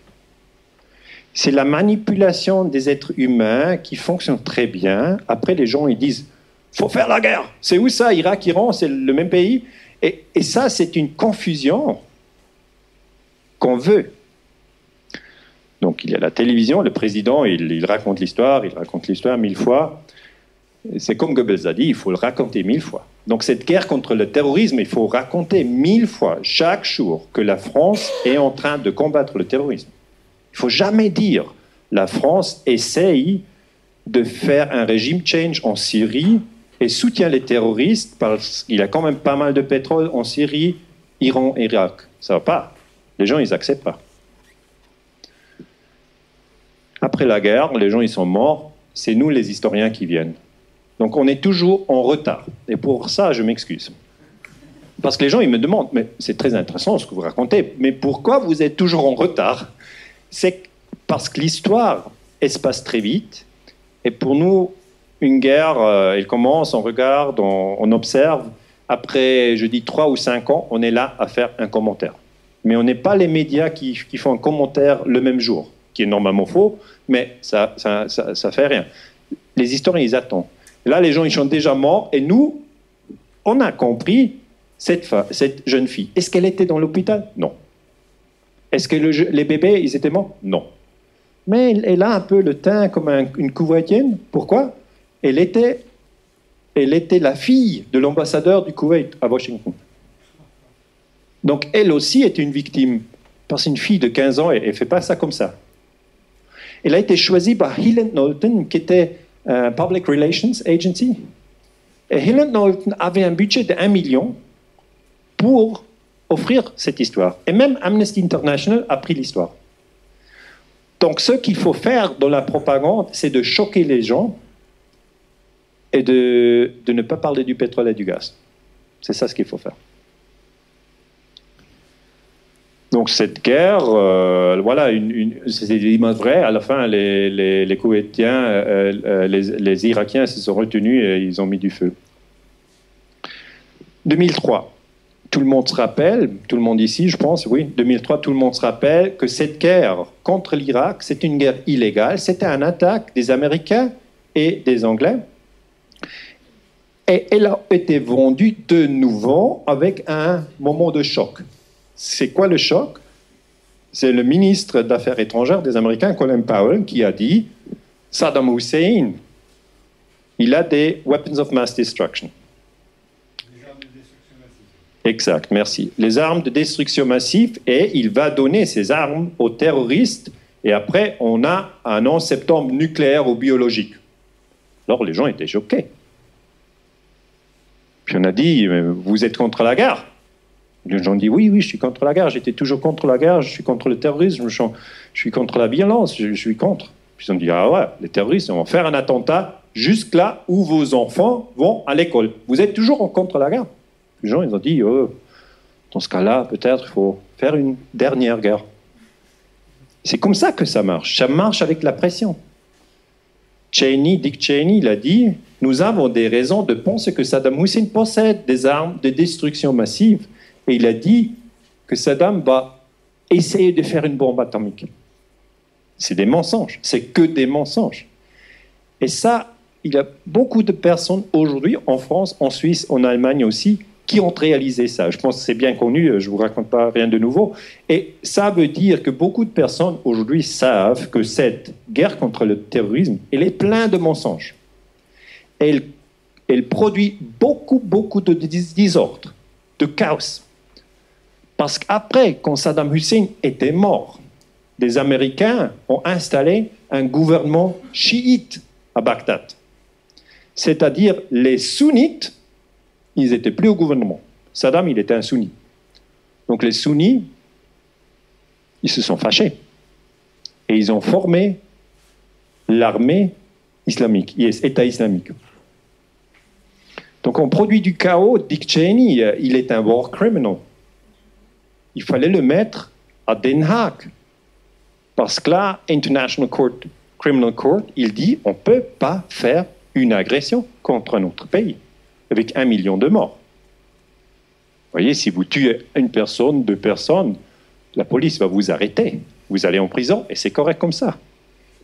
[SPEAKER 1] C'est la manipulation des êtres humains qui fonctionne très bien. Après, les gens ils disent « faut faire la guerre ». C'est où ça? Irak, Iran, c'est le même pays. Et ça, c'est une confusion qu'on veut. Donc, il y a la télévision, le président, il raconte l'histoire 1000 fois. C'est comme Goebbels a dit, il faut le raconter 1000 fois. Donc cette guerre contre le terrorisme, il faut raconter 1000 fois, chaque jour, que la France est en train de combattre le terrorisme. Il ne faut jamais dire la France essaye de faire un régime change en Syrie et soutient les terroristes parce qu'il y a quand même pas mal de pétrole en Syrie, Iran, Irak. Ça ne va pas. Les gens, ils n'acceptent pas. Après la guerre, les gens, ils sont morts. C'est nous, les historiens, qui viennent. Donc on est toujours en retard. Et pour ça, je m'excuse. Parce que les gens, ils me demandent, mais c'est très intéressant ce que vous racontez, mais pourquoi vous êtes toujours en retard? C'est parce que l'histoire, elle se passe très vite. Et pour nous, une guerre, elle commence, on regarde, on observe. Après, je dis 3 ou 5 ans, on est là à faire un commentaire. Mais on n'est pas les médias qui font un commentaire le même jour, qui est normalement faux, mais ça fait rien. Les historiens, ils attendent. Et là, les gens, ils sont déjà morts. Et nous, on a compris cette jeune fille. Est-ce qu'elle était dans l'hôpital? Non. Est-ce que les bébés, ils étaient morts? Non. Mais elle a un peu le teint comme une Koweïtienne. Pourquoi? Elle était la fille de l'ambassadeur du Koweït à Washington. Donc elle aussi est une victime. Parce qu'une fille de 15 ans, elle ne fait pas ça comme ça. Elle a été choisie par Hill & Knowlton, qui était un Public Relations Agency. Et Hill & Knowlton avait un budget de 1 million pour offrir cette histoire. Et même Amnesty International a pris l'histoire. Donc ce qu'il faut faire dans la propagande, c'est de choquer les gens et de ne pas parler du pétrole et du gaz. C'est ça ce qu'il faut faire. Donc cette guerre, voilà, c'est des images vraies. À la fin, les Koweïtiens, les Irakiens se sont retenus et ils ont mis du feu. 2003. Tout le monde se rappelle, tout le monde ici, je pense, oui, 2003, tout le monde se rappelle que cette guerre contre l'Irak, c'est une guerre illégale, c'était une attaque des Américains et des Anglais. Et elle a été vendue de nouveau avec un moment de choc. C'est quoi le choc? C'est le ministre d'Affaires étrangères des Américains, Colin Powell, qui a dit « Saddam Hussein, il a des weapons of mass destruction ». Exact, merci. Les armes de destruction massive, et il va donner ces armes aux terroristes, et après, on a un 11 septembre nucléaire ou biologique. Alors, les gens étaient choqués. Puis on a dit, vous êtes contre la guerre? Les gens ont dit, oui, je suis contre la guerre, j'étais toujours contre la guerre, je suis contre le terrorisme, je suis contre la violence, je suis contre. Puis ils ont dit, ah ouais, les terroristes vont faire un attentat jusque là où vos enfants vont à l'école. Vous êtes toujours contre la guerre? Les gens, ils ont dit, dans ce cas-là, peut-être il faut faire une dernière guerre. C'est comme ça que ça marche. Ça marche avec la pression. Dick Cheney, il a dit, nous avons des raisons de penser que Saddam Hussein possède des armes de destruction massive. Et il a dit que Saddam va essayer de faire une bombe atomique. C'est des mensonges. C'est que des mensonges. Et ça, il y a beaucoup de personnes aujourd'hui, en France, en Suisse, en Allemagne aussi, qui ont réalisé ça. Je pense que c'est bien connu, je ne vous raconte pas rien de nouveau. Et ça veut dire que beaucoup de personnes aujourd'hui savent que cette guerre contre le terrorisme, elle est pleine de mensonges. Elle produit beaucoup de désordre, de chaos. Parce qu'après, quand Saddam Hussein était mort, les Américains ont installé un gouvernement chiite à Bagdad. C'est-à-dire les sunnites, ils n'étaient plus au gouvernement. Saddam, il était un sunni. Donc les sunnis, ils se sont fâchés. Et ils ont formé l'armée islamique, État islamique. Donc on produit du chaos. Dick Cheney, il est un war criminal. Il fallait le mettre à Den Haag. Parce que là, International Criminal Court, il dit on ne peut pas faire une agression contre un autre pays avec 1 million de morts. Vous voyez, si vous tuez une personne, 2 personnes, la police va vous arrêter. Vous allez en prison et c'est correct comme ça.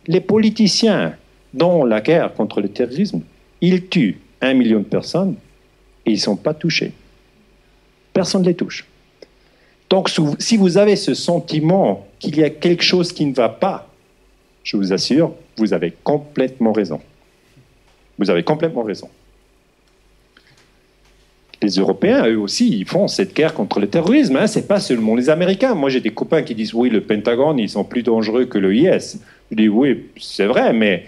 [SPEAKER 1] Les politiciens, dans la guerre contre le terrorisme, ils tuent 1 million de personnes et ils ne sont pas touchés. Personne ne les touche. Donc, si vous avez ce sentiment qu'il y a quelque chose qui ne va pas, je vous assure, vous avez complètement raison. Vous avez complètement raison. Les Européens, eux aussi, ils font cette guerre contre le terrorisme. Hein. Ce n'est pas seulement les Américains. Moi, j'ai des copains qui disent, oui, le Pentagone, ils sont plus dangereux que le IS. Je dis, oui, c'est vrai, mais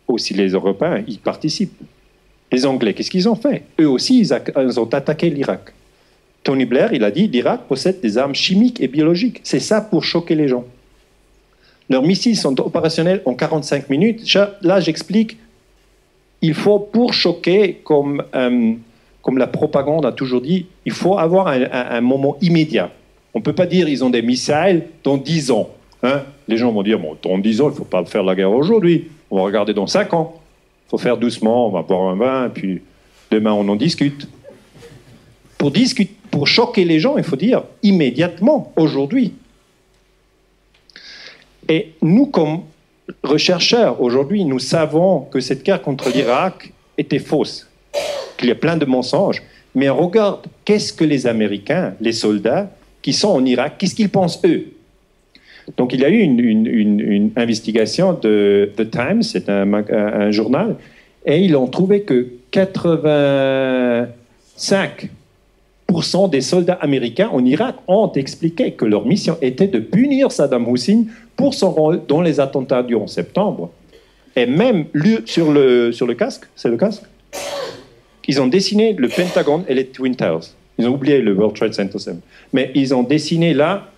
[SPEAKER 1] aussi les Européens, ils participent. Les Anglais, qu'est-ce qu'ils ont fait? Eux aussi, ils ont attaqué l'Irak. Tony Blair, il a dit, l'Irak possède des armes chimiques et biologiques. C'est ça pour choquer les gens. Leurs missiles sont opérationnels en 45 minutes. Là, j'explique, il faut, pour choquer, comme la propagande a toujours dit, il faut avoir un moment immédiat. On ne peut pas dire ils ont des missiles dans 10 ans. Hein? Les gens vont dire, bon, dans 10 ans, il ne faut pas faire la guerre aujourd'hui. On va regarder dans 5 ans. Il faut faire doucement, on va boire un vin, puis demain, on en discute. Pour choquer les gens, il faut dire immédiatement, aujourd'hui. Et nous, comme chercheurs, aujourd'hui, nous savons que cette guerre contre l'Irak était fausse, qu'il y a plein de mensonges. Mais on regarde, qu'est-ce que les Américains, les soldats qui sont en Irak, qu'est-ce qu'ils pensent, eux? Donc, il y a eu une investigation de The Times, c'est un journal, et ils ont trouvé que 85% 90% des soldats américains en Irak ont expliqué que leur mission était de punir Saddam Hussein pour son rôle dans les attentats du 11 septembre. Et même sur le casque, c'est le casque, ils ont dessiné le Pentagone et les Twin Towers. Ils ont oublié le World Trade Center. Mais ils ont dessiné là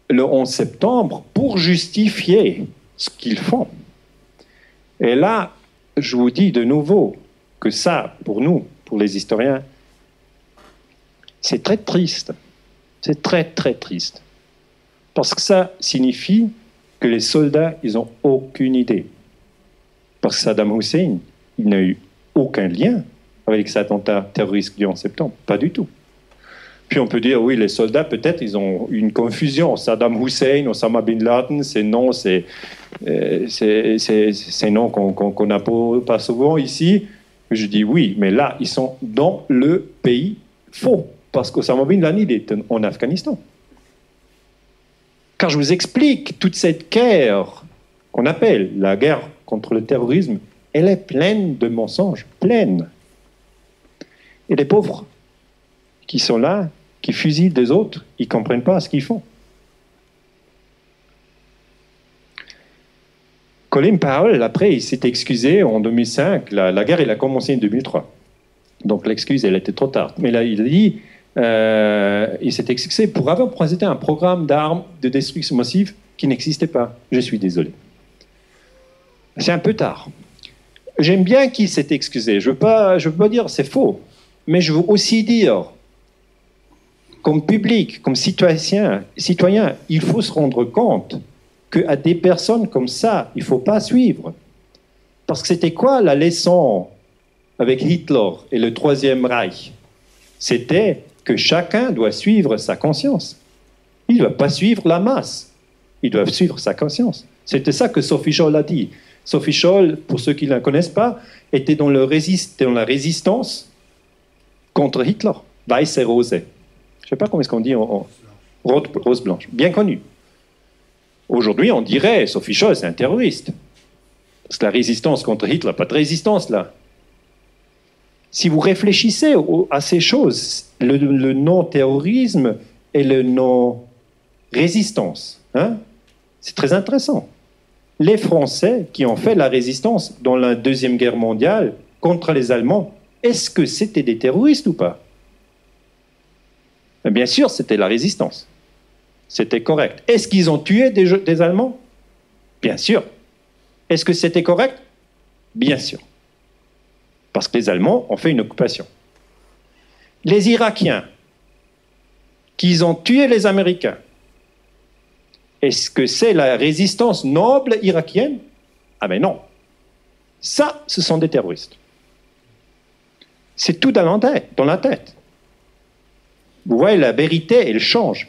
[SPEAKER 1] le 11 septembre pour justifier ce qu'ils font. Et là, je vous dis de nouveau que ça, pour nous, pour les historiens, c'est très triste. C'est très, très triste. Parce que ça signifie que les soldats, ils n'ont aucune idée. Parce que Saddam Hussein, il n'a eu aucun lien avec cet attentat terroriste du 11 septembre. Pas du tout. Puis on peut dire, oui, les soldats, peut-être, ils ont une confusion. Saddam Hussein, Osama Bin Laden, ces noms, c'est noms qu'on n'a pas souvent ici. Je dis oui, mais là, ils sont dans le pays faux. Parce qu'Osama Bin Laden, il est en Afghanistan. Car je vous explique, toute cette guerre qu'on appelle la guerre contre le terrorisme, elle est pleine de mensonges, pleine. Et les pauvres qui sont là, qui fusillent des autres, ils ne comprennent pas ce qu'ils font. Colin Powell, après, il s'est excusé en 2005. La guerre, elle a commencé en 2003. Donc l'excuse, elle était trop tard. Mais là, il a dit, il s'est excusé pour avoir présenté un programme d'armes de destruction massive qui n'existait pas. Je suis désolé. C'est un peu tard. J'aime bien qu'il s'est excusé. Je veux pas dire c'est faux. Mais je veux aussi dire, comme public, comme citoyen, il faut se rendre compte qu'à des personnes comme ça, il ne faut pas suivre. Parce que c'était quoi la leçon avec Hitler et le Troisième Reich? C'était que chacun doit suivre sa conscience. Il ne doit pas suivre la masse. Il doit suivre sa conscience. C'était ça que Sophie Scholl a dit. Sophie Scholl, pour ceux qui ne la connaissent pas, était dans la résistance contre Hitler. Weiße Rose. Je ne sais pas comment est-ce qu'on dit en rose blanche. Bien connu. Aujourd'hui, on dirait Sophie Scholl, c'est un terroriste. Parce que la résistance contre Hitler, pas de résistance là. Si vous réfléchissez à ces choses, le non-terrorisme et le non-résistance, hein, c'est très intéressant. Les Français qui ont fait la résistance dans la Deuxième Guerre mondiale contre les Allemands, est-ce que c'était des terroristes ou pas? Bien sûr, c'était la résistance. C'était correct. Est-ce qu'ils ont tué des Allemands? Bien sûr. Est-ce que c'était correct? Bien sûr. Parce que les Allemands ont fait une occupation. Les Irakiens, qui ont tué les Américains, est-ce que c'est la résistance noble irakienne? Ah ben non. Ça, ce sont des terroristes. C'est tout dans la tête. Vous voyez, la vérité, elle change.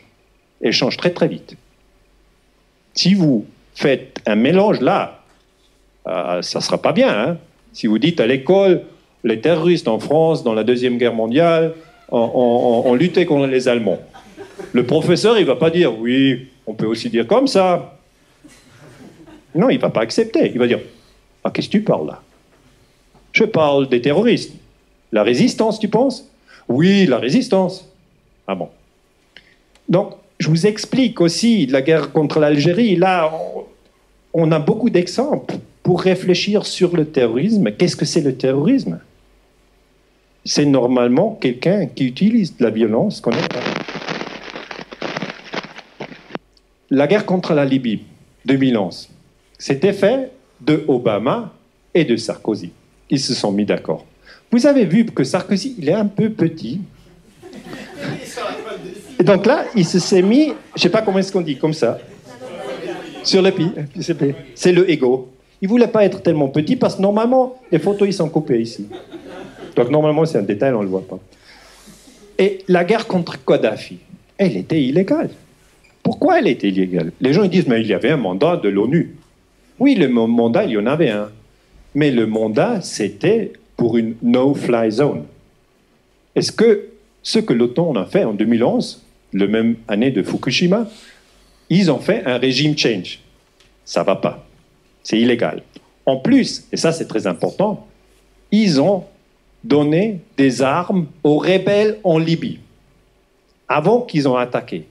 [SPEAKER 1] Elle change très très vite. Si vous faites un mélange là, ça ne sera pas bien. Hein? Si vous dites à l'école, les terroristes en France, dans la Deuxième Guerre mondiale, ont lutté contre les Allemands. Le professeur, il ne va pas dire, oui, on peut aussi dire comme ça. Non, il ne va pas accepter. Il va dire, ah, qu'est-ce que tu parles là? Je parle des terroristes. La résistance, tu penses? Oui, la résistance. Ah bon. Donc, je vous explique aussi la guerre contre l'Algérie. Là, on a beaucoup d'exemples pour réfléchir sur le terrorisme. Qu'est-ce que c'est le terrorisme? C'est normalement quelqu'un qui utilise de la violence qu'on n'aime pas. La guerre contre la Libye, 2011, c'était fait de Obama et de Sarkozy. Ils se sont mis d'accord. Vous avez vu que Sarkozy, il est un peu petit. Et donc là, il se s'est mis, je ne sais pas comment est-ce qu'on dit, comme ça, sur le pied. C'est le ego. Il ne voulait pas être tellement petit parce que normalement, les photos, ils sont coupées ici. Donc normalement, c'est un détail, on ne le voit pas. Et la guerre contre Kadhafi, elle était illégale. Pourquoi elle était illégale? Les gens ils disent, mais il y avait un mandat de l'ONU. Oui, le mandat, il y en avait un. Mais le mandat, c'était pour une no-fly zone. Est-ce que ce que l'OTAN a fait en 2011, la même année de Fukushima, ils ont fait un régime change. Ça ne va pas. C'est illégal. En plus, et ça c'est très important, ils ont donné des armes aux rebelles en Libye. avant qu'ils ont attaqué.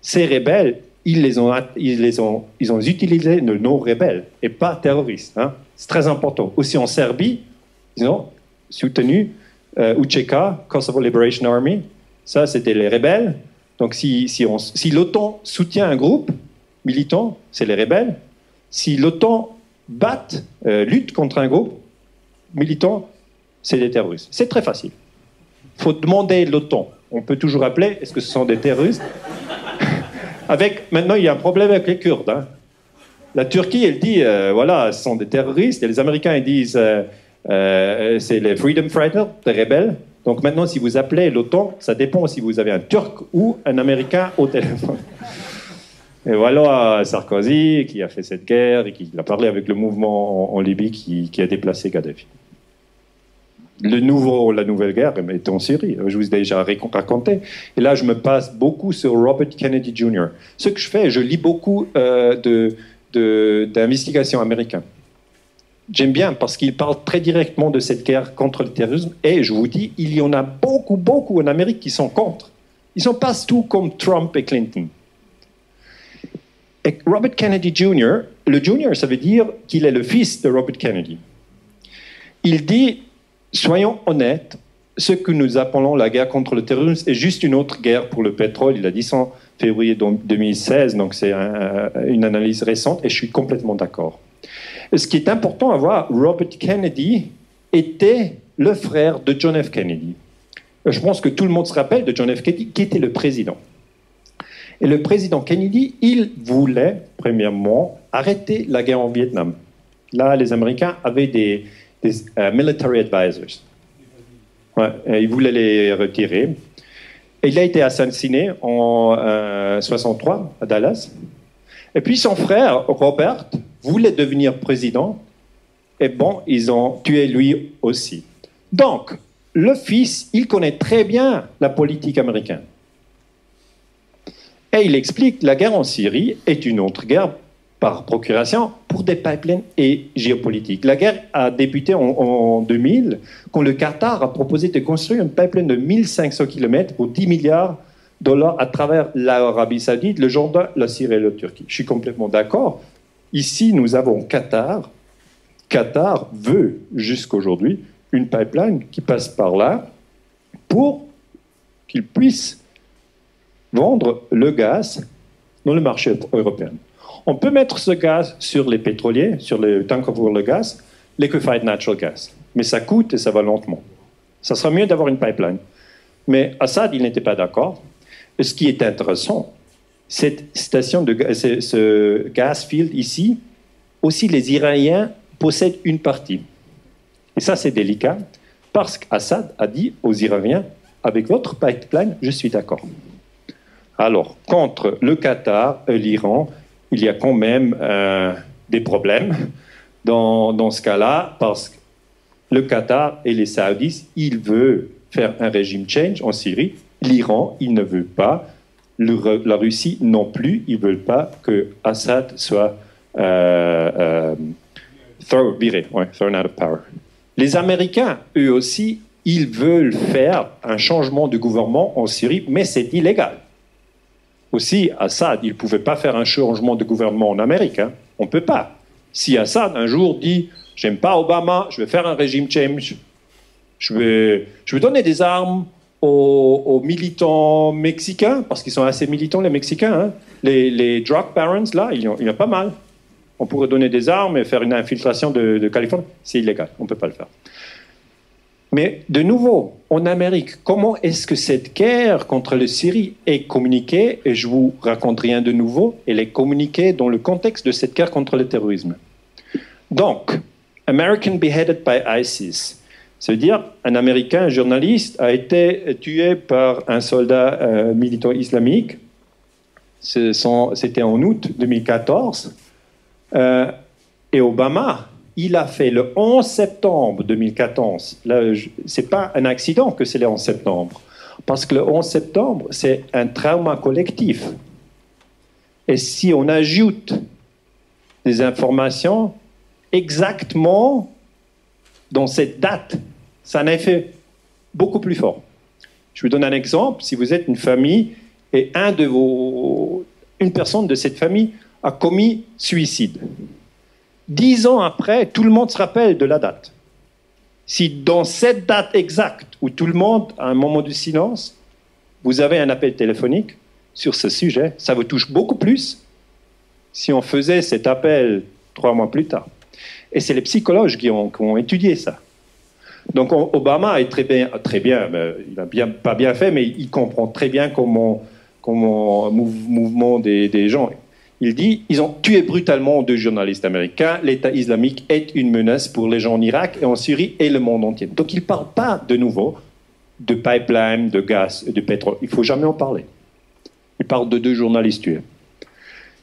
[SPEAKER 1] Ces rebelles, ils ont utilisé le nom rebelle et pas terroriste. Hein. C'est très important. Aussi en Serbie, ils ont soutenu UÇK, Kosovo Liberation Army. Ça, c'était les rebelles. Donc, si l'OTAN soutient un groupe militant, c'est les rebelles. Si l'OTAN lutte contre un groupe militant, c'est des terroristes. C'est très facile. Il faut demander l'OTAN. On peut toujours appeler, est-ce que ce sont des terroristes? Maintenant, il y a un problème avec les Kurdes. Hein. La Turquie, elle dit, voilà, ce sont des terroristes. Et les Américains, ils disent, c'est les Freedom Fighters, des rebelles. Donc maintenant, si vous appelez l'OTAN, ça dépend si vous avez un Turc ou un Américain au téléphone. Et voilà Sarkozy qui a fait cette guerre et qui a parlé avec le mouvement en Libye qui a déplacé Kadhafi. La nouvelle guerre est en Syrie, je vous ai déjà raconté. Et là, je me passe beaucoup sur Robert Kennedy Jr. Ce que je fais, je lis beaucoup d'investigations américaines. J'aime bien parce qu'il parle très directement de cette guerre contre le terrorisme. Et je vous dis, il y en a beaucoup en Amérique qui sont contre. Ils sont pas tous comme Trump et Clinton. Et Robert Kennedy Jr., le Jr., ça veut dire qu'il est le fils de Robert Kennedy. Il dit, soyons honnêtes, ce que nous appelons la guerre contre le terrorisme est juste une autre guerre pour le pétrole. Il a dit ça en février 2016, donc c'est une analyse récente et je suis complètement d'accord. Ce qui est important à voir, Robert Kennedy était le frère de John F. Kennedy. Je pense que tout le monde se rappelle de John F. Kennedy, qui était le président. Et le président Kennedy, il voulait, premièrement, arrêter la guerre en Vietnam. Là, les Américains avaient des military advisors. Ouais, ils voulaient les retirer. Et il a été assassiné en 1963 à Dallas. Et puis son frère, Robert, voulait devenir président. Et bon, ils ont tué lui aussi. Donc, le fils, il connaît très bien la politique américaine. Et il explique que la guerre en Syrie est une autre guerre par procuration pour des pipelines et géopolitiques. La guerre a débuté en 2000 quand le Qatar a proposé de construire une pipeline de 1500 km pour 10 milliards de dollars à travers l'Arabie Saoudite, le Jourdain, la Syrie et la Turquie. Je suis complètement d'accord. Ici, nous avons Qatar. Qatar veut jusqu'aujourd'hui une pipeline qui passe par là pour qu'il puisse vendre le gaz dans le marché européen. On peut mettre ce gaz sur les pétroliers, sur les tanks pour le gaz, liquefied natural gas. Mais ça coûte et ça va lentement. Ça sera mieux d'avoir une pipeline. Mais Assad, il n'était pas d'accord. Et ce qui est intéressant, cette station ce gas field ici, aussi les Iraniens possèdent une partie. Et ça, c'est délicat, parce qu'Assad a dit aux Iraniens, avec votre pipeline, je suis d'accord. Alors, contre le Qatar et l'Iran, il y a quand même des problèmes dans ce cas-là, parce que le Qatar et les Saoudis, ils veulent faire un régime change en Syrie. L'Iran, il ne veut pas. La Russie non plus, ils ne veulent pas que Assad soit viré, thrown out of power. Les Américains, eux aussi, ils veulent faire un changement de gouvernement en Syrie, mais c'est illégal. Aussi, Assad, il ne pouvait pas faire un changement de gouvernement en Amérique. Hein. On ne peut pas. Si Assad, un jour, dit « J'aime pas Obama, je vais faire un régime change, je vais donner des armes aux militants mexicains, parce qu'ils sont assez militants, les Mexicains. Hein. Les drug barons, là, il y en a pas mal. On pourrait donner des armes et faire une infiltration de Californie. C'est illégal, on ne peut pas le faire. Mais de nouveau, en Amérique, comment est-ce que cette guerre contre la Syrie est communiquée? Et je vous raconte rien de nouveau. Elle est communiquée dans le contexte de cette guerre contre le terrorisme. Donc, American beheaded by ISIS. Ça veut dire un Américain, un journaliste, a été tué par un soldat militant islamique. C'était en août 2014. Et Obama, il a fait le 11 septembre 2014. Ce n'est pas un accident que c'est le 11 septembre. Parce que le 11 septembre, c'est un trauma collectif. Et si on ajoute des informations exactement dans cette date, ça a un effet beaucoup plus fort. Je vous donne un exemple. Si vous êtes une famille et une personne de cette famille a commis suicide, 10 ans après, tout le monde se rappelle de la date. Si dans cette date exacte où tout le monde a un moment de silence, vous avez un appel téléphonique sur ce sujet, ça vous touche beaucoup plus si on faisait cet appel 3 mois plus tard. Et c'est les psychologues qui ont étudié ça. Donc Obama est très bien, il n'a pas bien fait, mais il comprend très bien comment mouvement des gens. Il dit, ils ont tué brutalement 2 journalistes américains, l'État islamique est une menace pour les gens en Irak et en Syrie et le monde entier. Donc il ne parle pas de nouveau de pipeline, de gaz et de pétrole. Il ne faut jamais en parler. Il parle de 2 journalistes tués.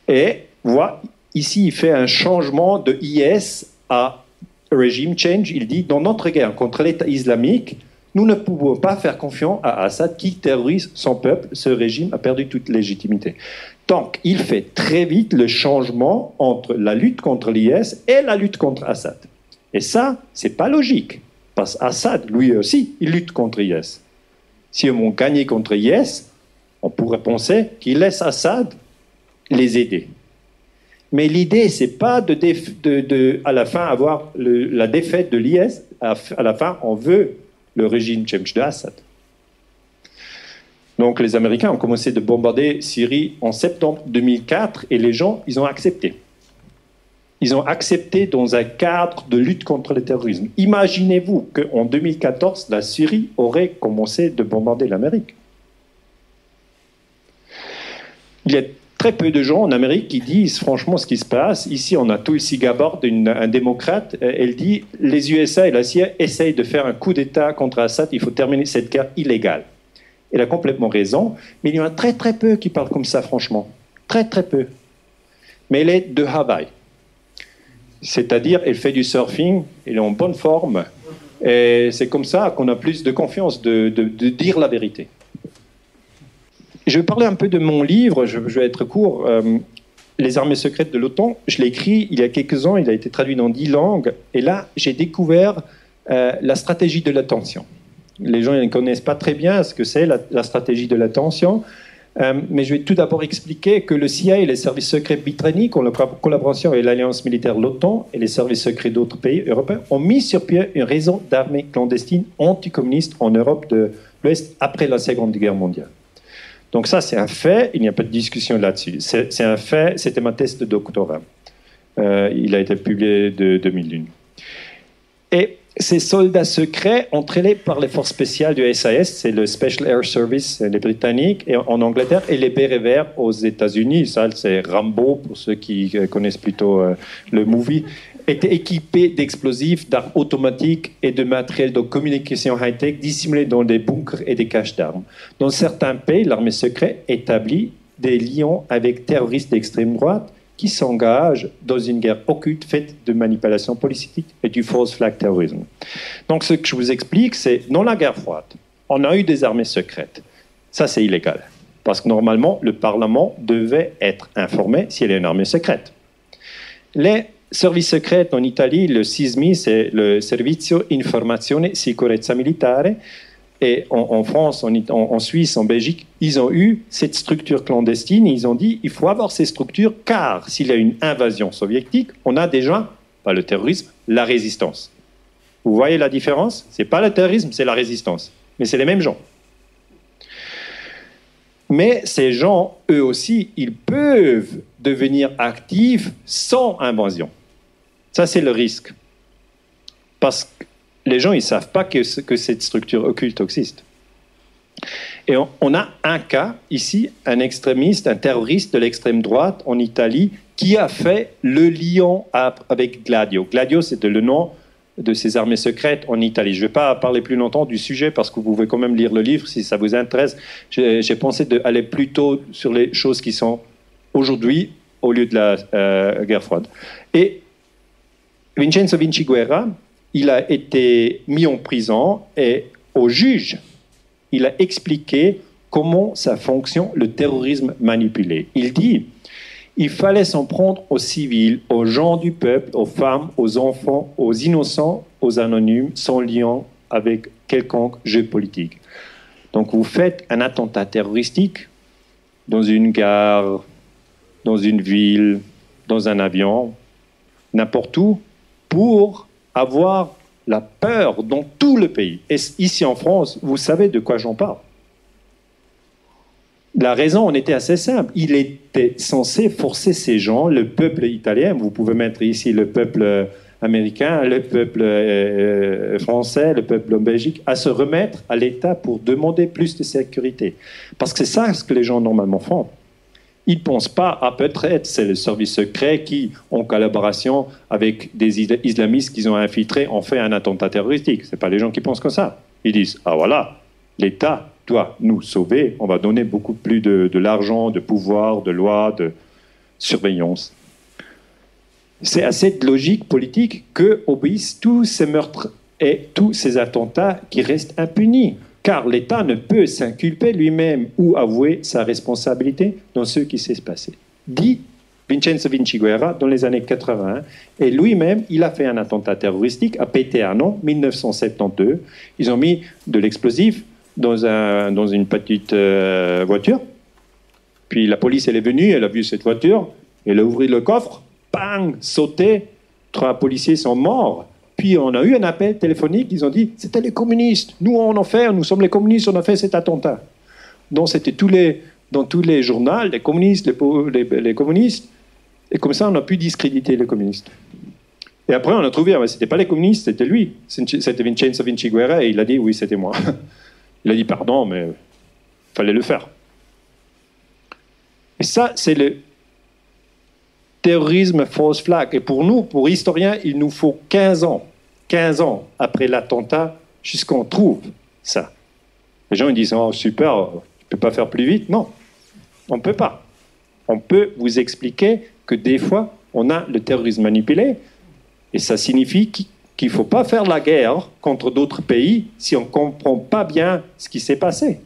[SPEAKER 1] Et voilà, ici il fait un changement de IS à regime change. Il dit, dans notre guerre contre l'État islamique, nous ne pouvons pas faire confiance à Assad qui terrorise son peuple. Ce régime a perdu toute légitimité. Donc, il fait très vite le changement entre la lutte contre l'IS et la lutte contre Assad. Et ça, c'est pas logique. Parce qu'Assad, lui aussi, il lutte contre IS. Si on gagne contre IS, on pourrait penser qu'il laisse Assad les aider. Mais l'idée, c'est pas à la fin avoir la défaite de l'IS. À la fin, on veut le régime change de Assad. Donc les Américains ont commencé de bombarder Syrie en septembre 2004 et les gens, ils ont accepté. Ils ont accepté dans un cadre de lutte contre le terrorisme. Imaginez-vous qu'en 2014, la Syrie aurait commencé de bombarder l'Amérique. Il y a très peu de gens en Amérique qui disent franchement ce qui se passe. Ici, on a Tulsi Gabbard, un démocrate. Elle dit les USA et la CIA essayent de faire un coup d'État contre Assad. Il faut terminer cette guerre illégale. Elle a complètement raison, mais il y en a très très peu qui parlent comme ça, franchement. Très très peu. Mais elle est de Hawaï. C'est-à-dire, elle fait du surfing, elle est en bonne forme. Et c'est comme ça qu'on a plus de confiance de dire la vérité. Je vais parler un peu de mon livre, je vais être court. Les armées secrètes de l'OTAN, je l'ai écrit il y a quelques ans, il a été traduit dans 10 langues. Et là, j'ai découvert la stratégie de l'attention. Les gens ne connaissent pas très bien ce que c'est la stratégie de l'attention. Mais je vais tout d'abord expliquer que le CIA et les services secrets britanniques, en collaboration avec l'alliance militaire l'OTAN et les services secrets d'autres pays européens, ont mis sur pied un réseau d'armées clandestines anticommunistes en Europe de l'Ouest après la Seconde Guerre mondiale. Donc ça, c'est un fait, il n'y a pas de discussion là-dessus. C'est un fait, c'était ma thèse de doctorat. Il a été publié de 2001. Et ces soldats secrets entraînés par les forces spéciales du SAS, c'est le Special Air Service, les Britanniques, et en Angleterre, et les bérets verts aux États-Unis, ça c'est Rambo, pour ceux qui connaissent plutôt le movie, étaient équipés d'explosifs, d'armes automatiques et de matériel de communication high-tech dissimulés dans des bunkers et des caches d'armes. Dans certains pays, l'armée secrète établit des liens avec terroristes d'extrême droite qui s'engagent dans une guerre occulte faite de manipulation politique et du false flag terrorisme. Donc ce que je vous explique, c'est dans la guerre froide, on a eu des armées secrètes. Ça, c'est illégal. Parce que normalement, le Parlement devait être informé s'il y a une armée secrète. Les services secrets en Italie, le SISMI, c'est le Servizio Informazione Sicurezza Militare. Et en France, en Suisse, en Belgique, ils ont eu cette structure clandestine. Ils ont dit il faut avoir ces structures car s'il y a une invasion soviétique, on a déjà, pas le terrorisme, la résistance. Vous voyez la différence? Ce n'est pas le terrorisme, c'est la résistance. Mais c'est les mêmes gens. Mais ces gens, eux aussi, ils peuvent devenir actifs sans invasion. Ça, c'est le risque. Parce que les gens, ils ne savent pas que cette structure occulte existe. Et on a un cas ici, un extrémiste, un terroriste de l'extrême droite en Italie qui a fait le lien avec Gladio. Gladio, c'était le nom de ces armées secrètes en Italie. Je ne vais pas parler plus longtemps du sujet parce que vous pouvez quand même lire le livre si ça vous intéresse. J'ai pensé d'aller plutôt sur les choses qui sont aujourd'hui au lieu de la guerre froide. Et Vincenzo Vinciguerra, il a été mis en prison et au juge, il a expliqué comment ça fonctionne, le terrorisme manipulé. Il dit il fallait s'en prendre aux civils, aux gens du peuple, aux femmes, aux enfants, aux innocents, aux anonymes, sans lien avec quelconque jeu politique. Donc vous faites un attentat terroristique dans une gare, dans une ville, dans un avion, n'importe où, pour avoir la peur dans tout le pays. Et ici en France, vous savez de quoi j'en parle. La raison en était assez simple. Il était censé forcer ces gens, le peuple italien, vous pouvez mettre ici le peuple américain, le peuple français, le peuple en Belgique, à se remettre à l'État pour demander plus de sécurité. Parce que c'est ça ce que les gens normalement font. Ils ne pensent pas à peut-être c'est le service secret qui, en collaboration avec des islamistes qu'ils ont infiltrés, ont fait un attentat terroristique. Ce n'est pas les gens qui pensent comme ça. Ils disent, ah voilà, l'État doit nous sauver, on va donner beaucoup plus de l'argent, de pouvoir, de loi, de surveillance. C'est assez de logique politique que obéissent tous ces meurtres et tous ces attentats qui restent impunis. Car l'État ne peut s'inculper lui-même ou avouer sa responsabilité dans ce qui s'est passé. Dit Vincenzo Vinciguerra dans les années 80, et lui-même, il a fait un attentat terroristique à Péteano, 1972. Ils ont mis de l'explosif dans une petite voiture. Puis la police, elle est venue, elle a vu cette voiture, elle a ouvert le coffre, bang, sauté, 3 policiers sont morts. Puis on a eu un appel téléphonique, ils ont dit, c'était les communistes, nous sommes les communistes, on a fait cet attentat. Donc c'était dans tous les journaux, les communistes, les communistes, et comme ça on a pu discréditer les communistes. Et après on a trouvé, ce n'était pas les communistes, c'était lui, c'était Vincenzo Vinciguerra, et il a dit, oui, c'était moi. Il a dit, pardon, mais il fallait le faire. Et ça, c'est le terrorisme false flag. Et pour nous, pour historiens, il nous faut 15 ans après l'attentat jusqu'on trouve ça. Les gens ils disent, oh super, tu ne peux pas faire plus vite. Non, on ne peut pas. On peut vous expliquer que des fois, on a le terrorisme manipulé, et ça signifie qu'il ne faut pas faire la guerre contre d'autres pays si on ne comprend pas bien ce qui s'est passé.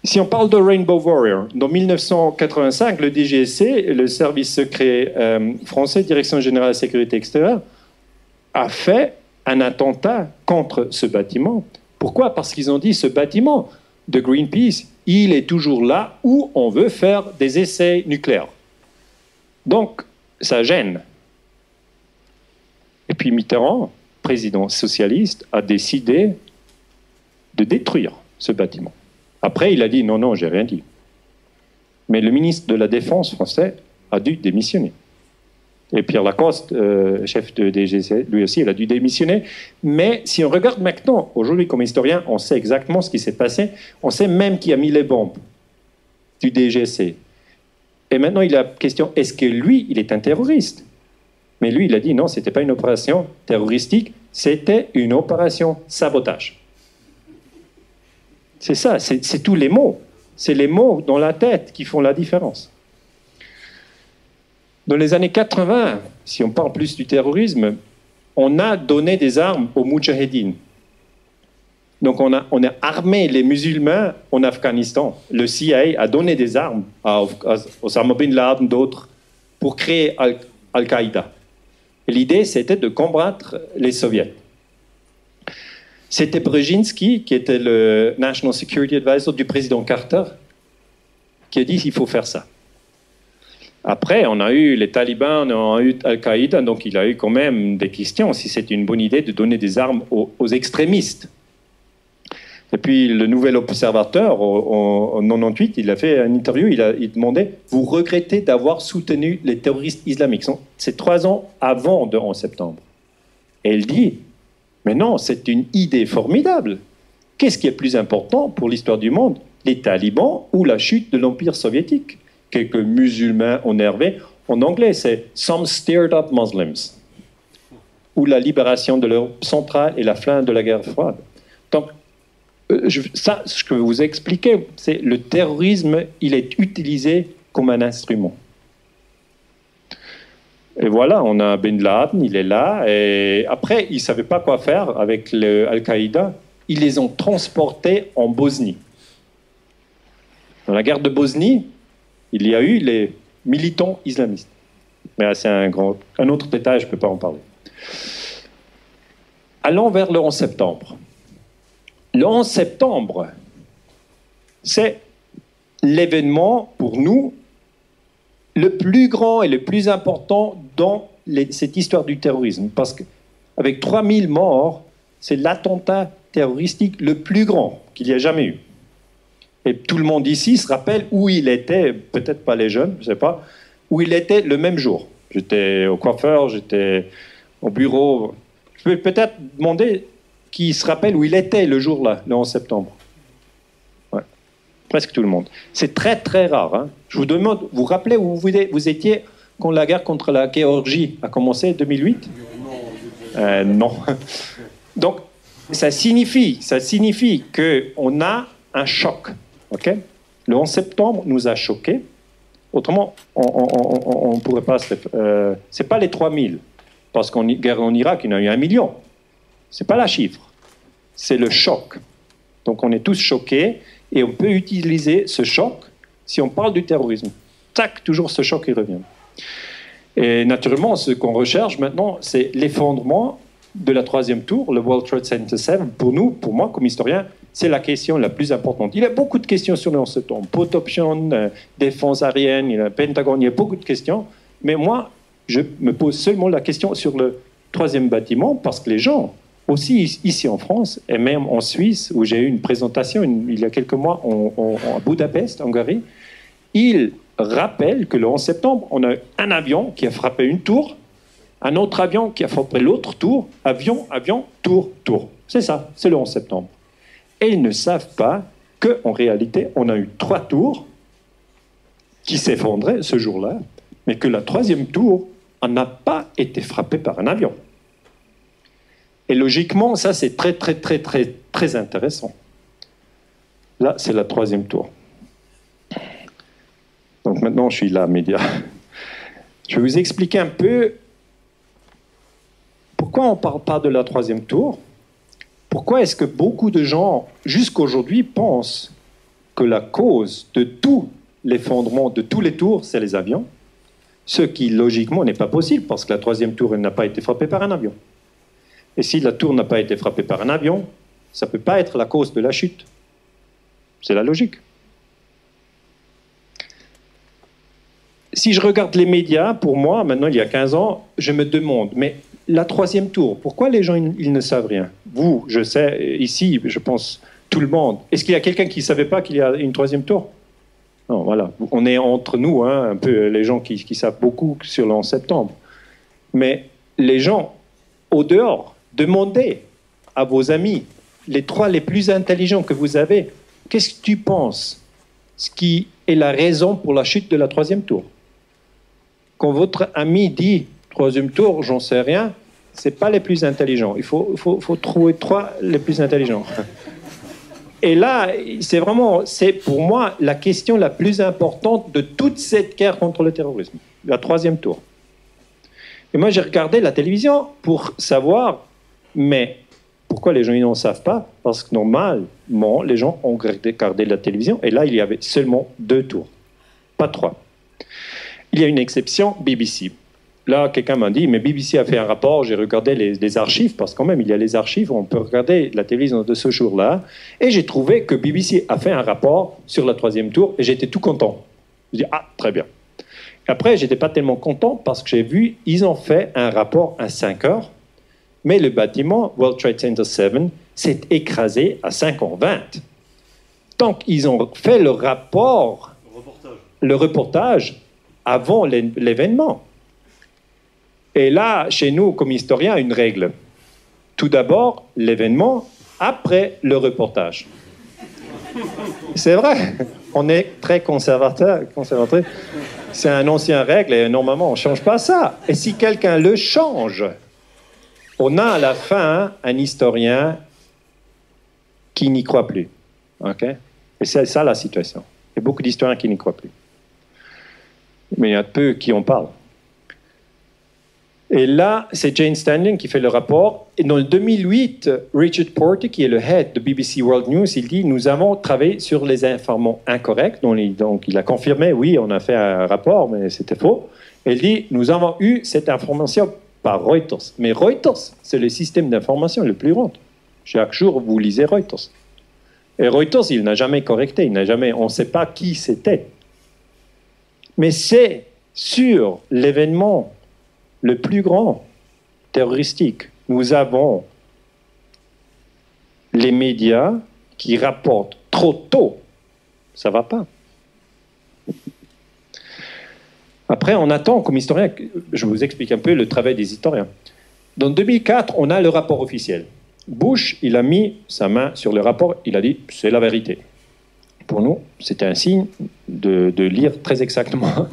[SPEAKER 1] Si on parle de Rainbow Warrior, en 1985, le DGSC, le service secret français, Direction générale de la sécurité extérieure, a fait un attentat contre ce bâtiment. Pourquoi? Parce qu'ils ont dit ce bâtiment de Greenpeace, il est toujours là où on veut faire des essais nucléaires. Donc, ça gêne. Et puis Mitterrand, président socialiste, a décidé de détruire ce bâtiment. Après, il a dit non, j'ai rien dit. Mais le ministre de la Défense français a dû démissionner. Et Pierre Lacoste, chef de DGC, lui aussi, il a dû démissionner. Mais si on regarde maintenant, aujourd'hui, comme historien, on sait exactement ce qui s'est passé. On sait même qui a mis les bombes du DGC. Et maintenant, il y a la question, est-ce que lui, il est un terroriste? Mais lui, il a dit non, ce n'était pas une opération terroristique, c'était une opération sabotage. C'est ça, c'est tous les mots. C'est les mots dans la tête qui font la différence. Dans les années 80, si on parle plus du terrorisme, on a donné des armes aux Moudjahidines. Donc on a armé les musulmans en Afghanistan. Le CIA a donné des armes à Osama Bin Laden, d'autres, pour créer Al-Qaïda. Et l'idée, c'était de combattre les soviets. C'était Brzezinski, qui était le National Security Advisor du président Carter, qui a dit qu'il faut faire ça. Après, on a eu les talibans, on a eu Al-Qaïda, donc il a eu quand même des questions si c'était une bonne idée de donner des armes aux extrémistes. Et puis le nouvel observateur, en 98, il a fait une interview, il demandait « Vous regrettez d'avoir soutenu les terroristes islamiques ?» C'est 3 ans avant le 11 septembre. Et il dit « Mais non, c'est une idée formidable. Qu'est-ce qui est plus important pour l'histoire du monde, les talibans ou la chute de l'Empire soviétique ?» Quelques musulmans énervés. En anglais, c'est « Some stirred up Muslims » ou la libération de l'Europe centrale et la fin de la guerre froide. Donc, ça, ce que vous expliquez, c'est le terrorisme, il est utilisé comme un instrument. Et voilà, on a Ben Laden, il est là, et après, ils ne savaient pas quoi faire avec Al-Qaïda. Ils les ont transportés en Bosnie. Dans la guerre de Bosnie, il y a eu les militants islamistes. Mais c'est un autre détail, je ne peux pas en parler. Allons vers le 11 septembre. Le 11 septembre, c'est l'événement pour nous le plus grand et le plus important dans cette histoire du terrorisme. Parce qu'avec 3000 morts, c'est l'attentat terroristique le plus grand qu'il y a jamais eu. Et tout le monde ici se rappelle où il était, peut-être pas les jeunes, je ne sais pas, où il était le même jour. J'étais au coiffeur, j'étais au bureau. Je peux peut-être demander qui se rappelle où il était le jour-là, le 11 septembre. Ouais. Presque tout le monde. C'est très très rare. Hein. Je vous demande, vous vous rappelez où vous étiez quand la guerre contre la Géorgie a commencé en 2008 ? Non. Donc, ça signifie qu'on a un choc. Okay? Le 11 septembre nous a choqués. Autrement, on ne pourrait pas... c'est pas les 3000. Parce qu'en guerre en Irak, il y en a eu 1 million. Ce n'est pas la chiffre. C'est le choc. Donc on est tous choqués et on peut utiliser ce choc si on parle du terrorisme. Tac, toujours ce choc qui revient. Et naturellement, ce qu'on recherche maintenant, c'est l'effondrement de la 3e tour, le World Trade Center 7. Pour nous, pour moi, comme historien, c'est la question la plus importante. Il y a beaucoup de questions sur le 11 septembre. Port option, défense aérienne, il y a le Pentagone, il y a beaucoup de questions. Mais moi, je me pose seulement la question sur le 3e bâtiment parce que les gens, aussi ici en France et même en Suisse, où j'ai eu une présentation il y a quelques mois à Budapest, en Hongrie, ils rappellent que le 11 septembre, on a un avion qui a frappé une tour, un autre avion qui a frappé l'autre tour, avion, tour, tour. C'est ça, c'est le 11 septembre. Et ils ne savent pas qu'en réalité, on a eu 3 tours qui s'effondraient ce jour-là, mais que la 3e tour n'a pas été frappée par un avion. Et logiquement, ça, c'est très, très, très, très, très intéressant. Là, c'est la 3e tour. Donc maintenant, je suis là, média. Je vais vous expliquer un peu pourquoi on ne parle pas de la 3e tour. Pourquoi est-ce que beaucoup de gens, jusqu'aujourd'hui, pensent que la cause de tout l'effondrement de tous les tours, c'est les avions, ce qui, logiquement, n'est pas possible, parce que la 3e tour, elle n'a pas été frappée par un avion. Et si la tour n'a pas été frappée par un avion, ça ne peut pas être la cause de la chute. C'est la logique. Si je regarde les médias, pour moi, maintenant, il y a 15 ans, je me demande, mais la 3e tour, pourquoi les gens, ils ne savent rien? Vous, je sais, ici, je pense, tout le monde. Est-ce qu'il y a quelqu'un qui ne savait pas qu'il y a une 3e tour? Non, voilà. On est entre nous, hein, un peu les gens qui savent beaucoup sur le 11 septembre. Mais les gens, au dehors, demandez à vos amis, les 3 les plus intelligents que vous avez, qu'est-ce que tu penses? Ce qui est la raison pour la chute de la 3e tour. Quand votre ami dit 3e tour, j'en sais rien, ce n'est pas les plus intelligents. Il faut trouver 3 les plus intelligents. Et là, c'est pour moi la question la plus importante de toute cette guerre contre le terrorisme, la 3e tour. Et moi, j'ai regardé la télévision pour savoir, mais pourquoi les gens n'en savent pas? Parce que normalement, les gens ont regardé la télévision, et là, il y avait seulement 2 tours, pas 3. Il y a une exception, BBC. Là, quelqu'un m'a dit, mais BBC a fait un rapport, j'ai regardé les archives, parce que quand même, il y a les archives, on peut regarder la télévision de ce jour-là, et j'ai trouvé que BBC a fait un rapport sur la 3e tour, et j'étais tout content. Je dis, ah, très bien. Et après, j'étais pas tellement content, parce que j'ai vu, ils ont fait un rapport à 5 heures, mais le bâtiment, World Trade Center 7, s'est écrasé à 5h20. Donc, ils ont fait le rapport, le reportage avant l'événement. Et là, chez nous, comme historiens, une règle. Tout d'abord, l'événement, après le reportage. C'est vrai, on est très conservateur. C'est une ancienne règle et normalement, on ne change pas ça. Et si quelqu'un le change, on a à la fin un historien qui n'y croit plus. Okay? Et c'est ça la situation. Il y a beaucoup d'historiens qui n'y croient plus. Mais il y a peu qui en parlent. Et là, c'est Jane Standing qui fait le rapport. Et dans le 2008, Richard Porter, qui est le head de BBC World News, il dit « Nous avons travaillé sur les informations incorrectes. » Donc, il a confirmé « Oui, on a fait un rapport, mais c'était faux. » Et il dit « Nous avons eu cette information par Reuters. » Mais Reuters, c'est le système d'information le plus grand. Chaque jour, vous lisez Reuters. Et Reuters, il n'a jamais correcté, on ne sait pas qui c'était. Mais c'est sur l'événement le plus grand terroristique. Nous avons les médias qui rapportent trop tôt. Ça ne va pas. Après, on attend, comme historien, je vous explique un peu le travail des historiens. Dans 2004, on a le rapport officiel. Bush, il a mis sa main sur le rapport, il a dit « c'est la vérité ». Pour nous, c'était un signe de lire très exactement.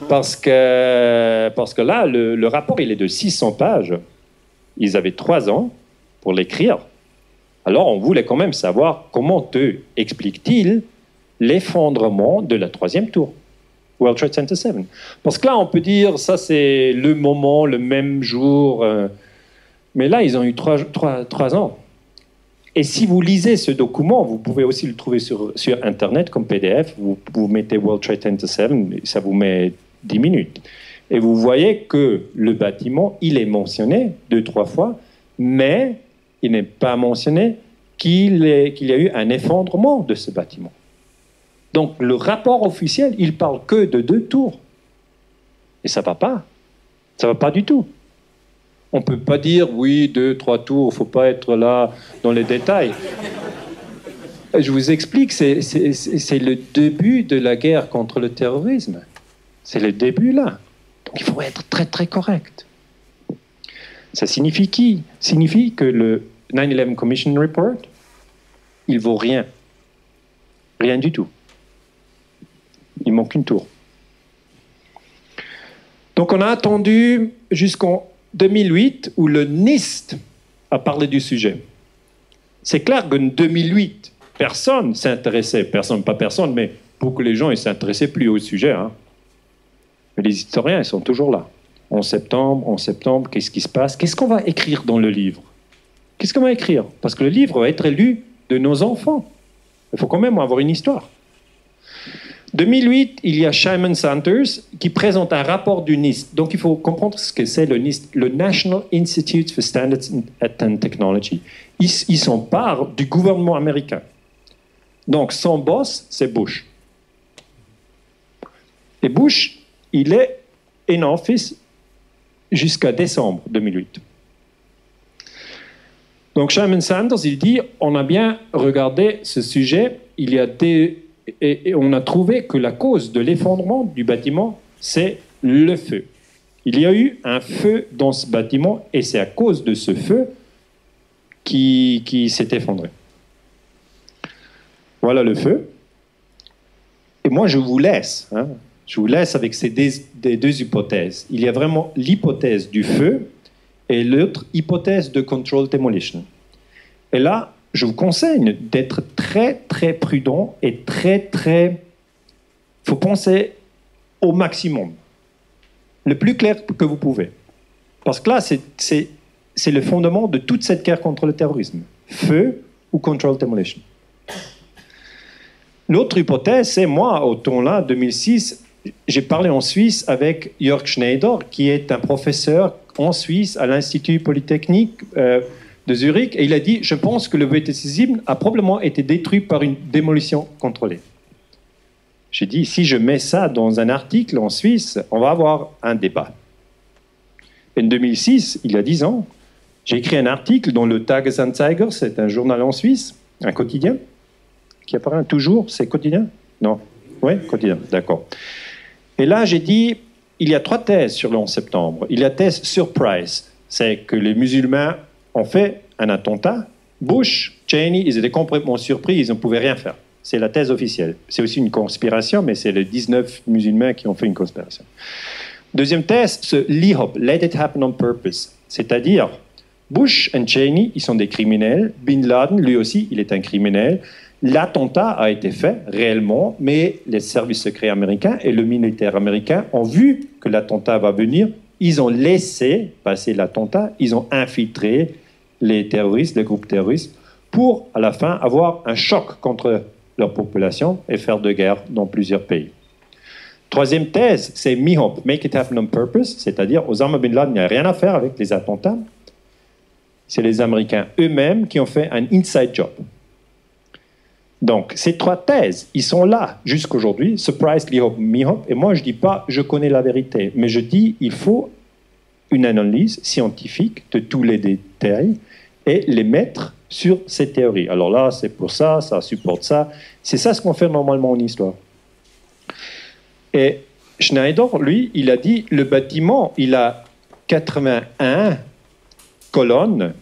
[SPEAKER 1] Parce que là, le rapport, il est de 600 pages. Ils avaient 3 ans pour l'écrire. Alors, on voulait quand même savoir comment te explique-t-il l'effondrement de la 3e tour, World Trade Center 7. Parce que là, on peut dire, ça c'est le moment, le même jour. Mais là, ils ont eu 3 ans. Et si vous lisez ce document, vous pouvez aussi le trouver sur Internet comme PDF. Vous mettez World Trade Center 7, ça vous met 10 minutes. Et vous voyez que le bâtiment, il est mentionné 2-3 fois, mais il n'est pas mentionné qu'il y a eu un effondrement de ce bâtiment. Donc le rapport officiel, il parle que de 2 tours. Et ça ne va pas. Ça ne va pas du tout. On ne peut pas dire, oui, 2, 3 tours, il ne faut pas être là dans les détails. Je vous explique, c'est le début de la guerre contre le terrorisme. C'est le début là. Donc il faut être très très correct. Ça signifie signifie que le 9/11 Commission Report, il vaut rien. Rien du tout. Il manque une tour. Donc on a attendu jusqu'en 2008 où le NIST a parlé du sujet. C'est clair qu'en 2008, personne s'intéressait, pas personne, mais beaucoup de gens ne s'intéressaient plus au sujet. Hein. Mais les historiens, ils sont toujours là. En septembre, qu'est-ce qui se passe? Qu'est-ce qu'on va écrire dans le livre? Qu'est-ce qu'on va écrire? Parce que le livre va être lu de nos enfants. Il faut quand même avoir une histoire. 2008, il y a Shimon Sanders qui présente un rapport du NIST. Donc, il faut comprendre ce que c'est le NIST, le National Institute for Standards and Technology. Ils sont part du gouvernement américain. Donc, son boss, c'est Bush. Et Bush, il est in office jusqu'à décembre 2008. Donc, Shimon Sanders, il dit, on a bien regardé ce sujet, et on a trouvé que la cause de l'effondrement du bâtiment, c'est le feu. Il y a eu un feu dans ce bâtiment et c'est à cause de ce feu qui s'est effondré. Voilà le feu. Et moi, je vous laisse. Je vous laisse avec ces 2 hypothèses. Il y a vraiment l'hypothèse du feu et l'autre hypothèse de control demolition. Et là, je vous conseille d'être très, très prudent et il faut penser au maximum. Le plus clair que vous pouvez. Parce que là, c'est le fondement de toute cette guerre contre le terrorisme. Feu ou control demolition. L'autre hypothèse, c'est moi, au temps-là, 2006, j'ai parlé en Suisse avec Jörg Schneider, qui est un professeur en Suisse à l'Institut Polytechnique de Zurich, et il a dit, je pense que le BTC a probablement été détruit par une démolition contrôlée. J'ai dit, si je mets ça dans un article en Suisse, on va avoir un débat. En 2006, il y a 10 ans, j'ai écrit un article dans le Tagesanzeiger, c'est un journal en Suisse, un quotidien, qui apparaît toujours, c'est quotidien? Non? Oui, quotidien, d'accord. Et là, j'ai dit, il y a 3 thèses sur le 11 septembre. Il y a la thèse surprise, c'est que les musulmans ont fait un attentat. Bush, Cheney, ils étaient complètement surpris, ils ne pouvaient rien faire. C'est la thèse officielle. C'est aussi une conspiration, mais c'est les 19 musulmans qui ont fait une conspiration. Deuxième thèse, c'est l'IHOP, Let It Happen on Purpose. C'est-à-dire, Bush et Cheney, ils sont des criminels. Bin Laden, lui aussi, il est un criminel. L'attentat a été fait réellement, mais les services secrets américains et le militaire américain ont vu que l'attentat va venir. Ils ont laissé passer l'attentat, ils ont infiltré les terroristes, les groupes terroristes, pour, à la fin, avoir un choc contre leur population et faire de guerre dans plusieurs pays. Troisième thèse, c'est MIHOP, Make It Happen on Purpose, c'est-à-dire Osama Bin Laden, il n'y a rien à faire avec les attentats. C'est les Américains eux-mêmes qui ont fait un inside job. Donc, ces trois thèses, ils sont là jusqu'aujourd'hui, surprise, Lee Hope, Me Hope, et moi je dis pas je connais la vérité, mais je dis il faut une analyse scientifique de tous les détails et les mettre sur ces théories. Alors là, c'est pour ça, ça supporte ça. C'est ça ce qu'on fait normalement en histoire. Et Schneider, lui, il a dit le bâtiment, il a 81 colonnes.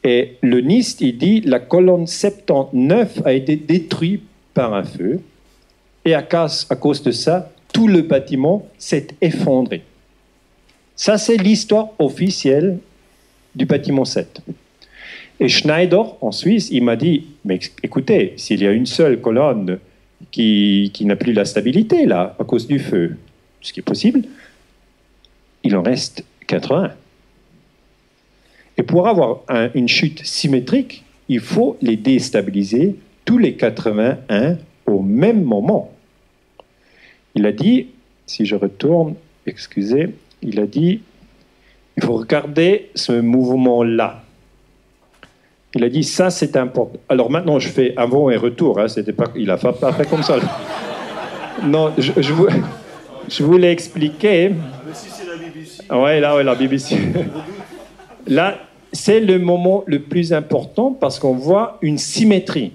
[SPEAKER 1] Et le NIST, il dit la colonne 79 a été détruite par un feu. Et à cause de ça, tout le bâtiment s'est effondré. Ça, c'est l'histoire officielle du bâtiment 7. Et Schneider, en Suisse, il m'a dit, mais écoutez, s'il y a une seule colonne qui n'a plus la stabilité, là, à cause du feu, ce qui est possible, il en reste 80. Et pour avoir une chute symétrique, il faut les déstabiliser tous les 81 au même moment. Il a dit, si je retourne, excusez, il a dit, il faut regarder ce mouvement-là. Il a dit, ça c'est important. Alors maintenant, je fais avant et retour. Hein, il n'a pas fait comme ça. Non, je voulais expliquer.
[SPEAKER 2] Mais si c'est la BBC.
[SPEAKER 1] Ouais, là, ouais, la BBC. Là, c'est le moment le plus important parce qu'on voit une symétrie.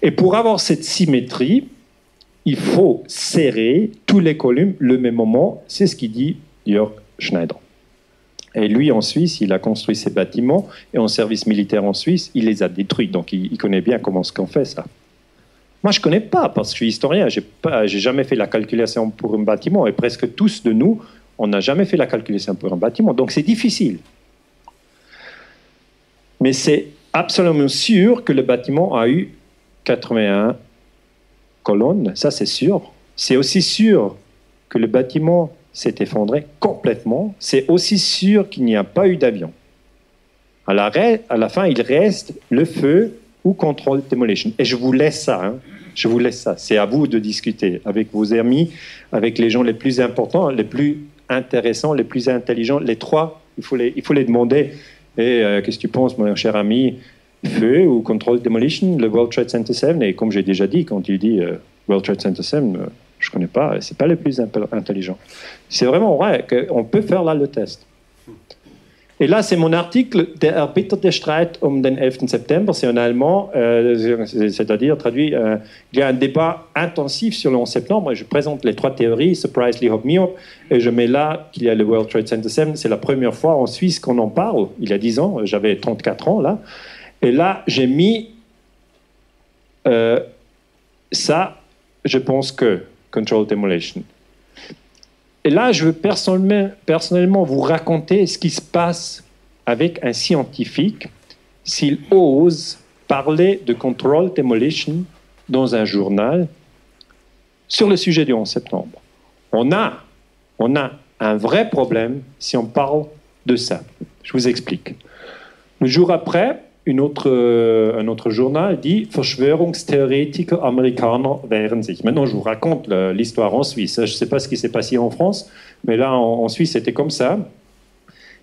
[SPEAKER 1] Et pour avoir cette symétrie, il faut serrer tous les colonnes le même moment. C'est ce qu'il dit Jörg Schneider. Et lui, en Suisse, il a construit ces bâtiments et en service militaire en Suisse, il les a détruits. Donc, il connaît bien comment on fait ça. Moi, je ne connais pas parce que je suis historien. Je n'ai jamais fait la calculation pour un bâtiment et presque tous de nous, on n'a jamais fait la calculation pour un bâtiment. Donc, c'est difficile. Mais c'est absolument sûr que le bâtiment a eu 81 colonnes, ça c'est sûr. C'est aussi sûr que le bâtiment s'est effondré complètement. C'est aussi sûr qu'il n'y a pas eu d'avion. À la fin, il reste le feu ou control demolition. Et je vous laisse ça. Hein. Je vous laisse ça. C'est à vous de discuter avec vos amis, avec les gens les plus importants, les plus intéressants, les plus intelligents. Les trois, il faut les demander. Et qu'est-ce que tu penses, mon cher ami, feu ou control demolition, le World Trade Center 7? Et comme j'ai déjà dit, quand il dit World Trade Center 7, je ne connais pas, ce n'est pas le plus intelligent. C'est vraiment vrai qu'on peut faire là le test. Et là, c'est mon article Der erbitterte Streit den 11. Septembre, c'est en allemand, c'est-à-dire traduit, il y a un débat intensif sur le 11 septembre, et je présente les trois théories, surprise, Lee Hope, Me Hope, et je mets là qu'il y a le World Trade Center 7, c'est la première fois en Suisse qu'on en parle, il y a 10 ans, j'avais 34 ans là, et là, j'ai mis ça, je pense que, Control Demolition. Et là, je veux personnellement vous raconter ce qui se passe avec un scientifique s'il ose parler de Control Demolition dans un journal sur le sujet du 11 septembre. On a un vrai problème si on parle de ça. Je vous explique. Le jour après, un autre journal dit « Verschwörungstheoretiker Amerikaner wehren sich ». Maintenant, je vous raconte l'histoire en Suisse. Je ne sais pas ce qui s'est passé en France, mais là, en Suisse, c'était comme ça.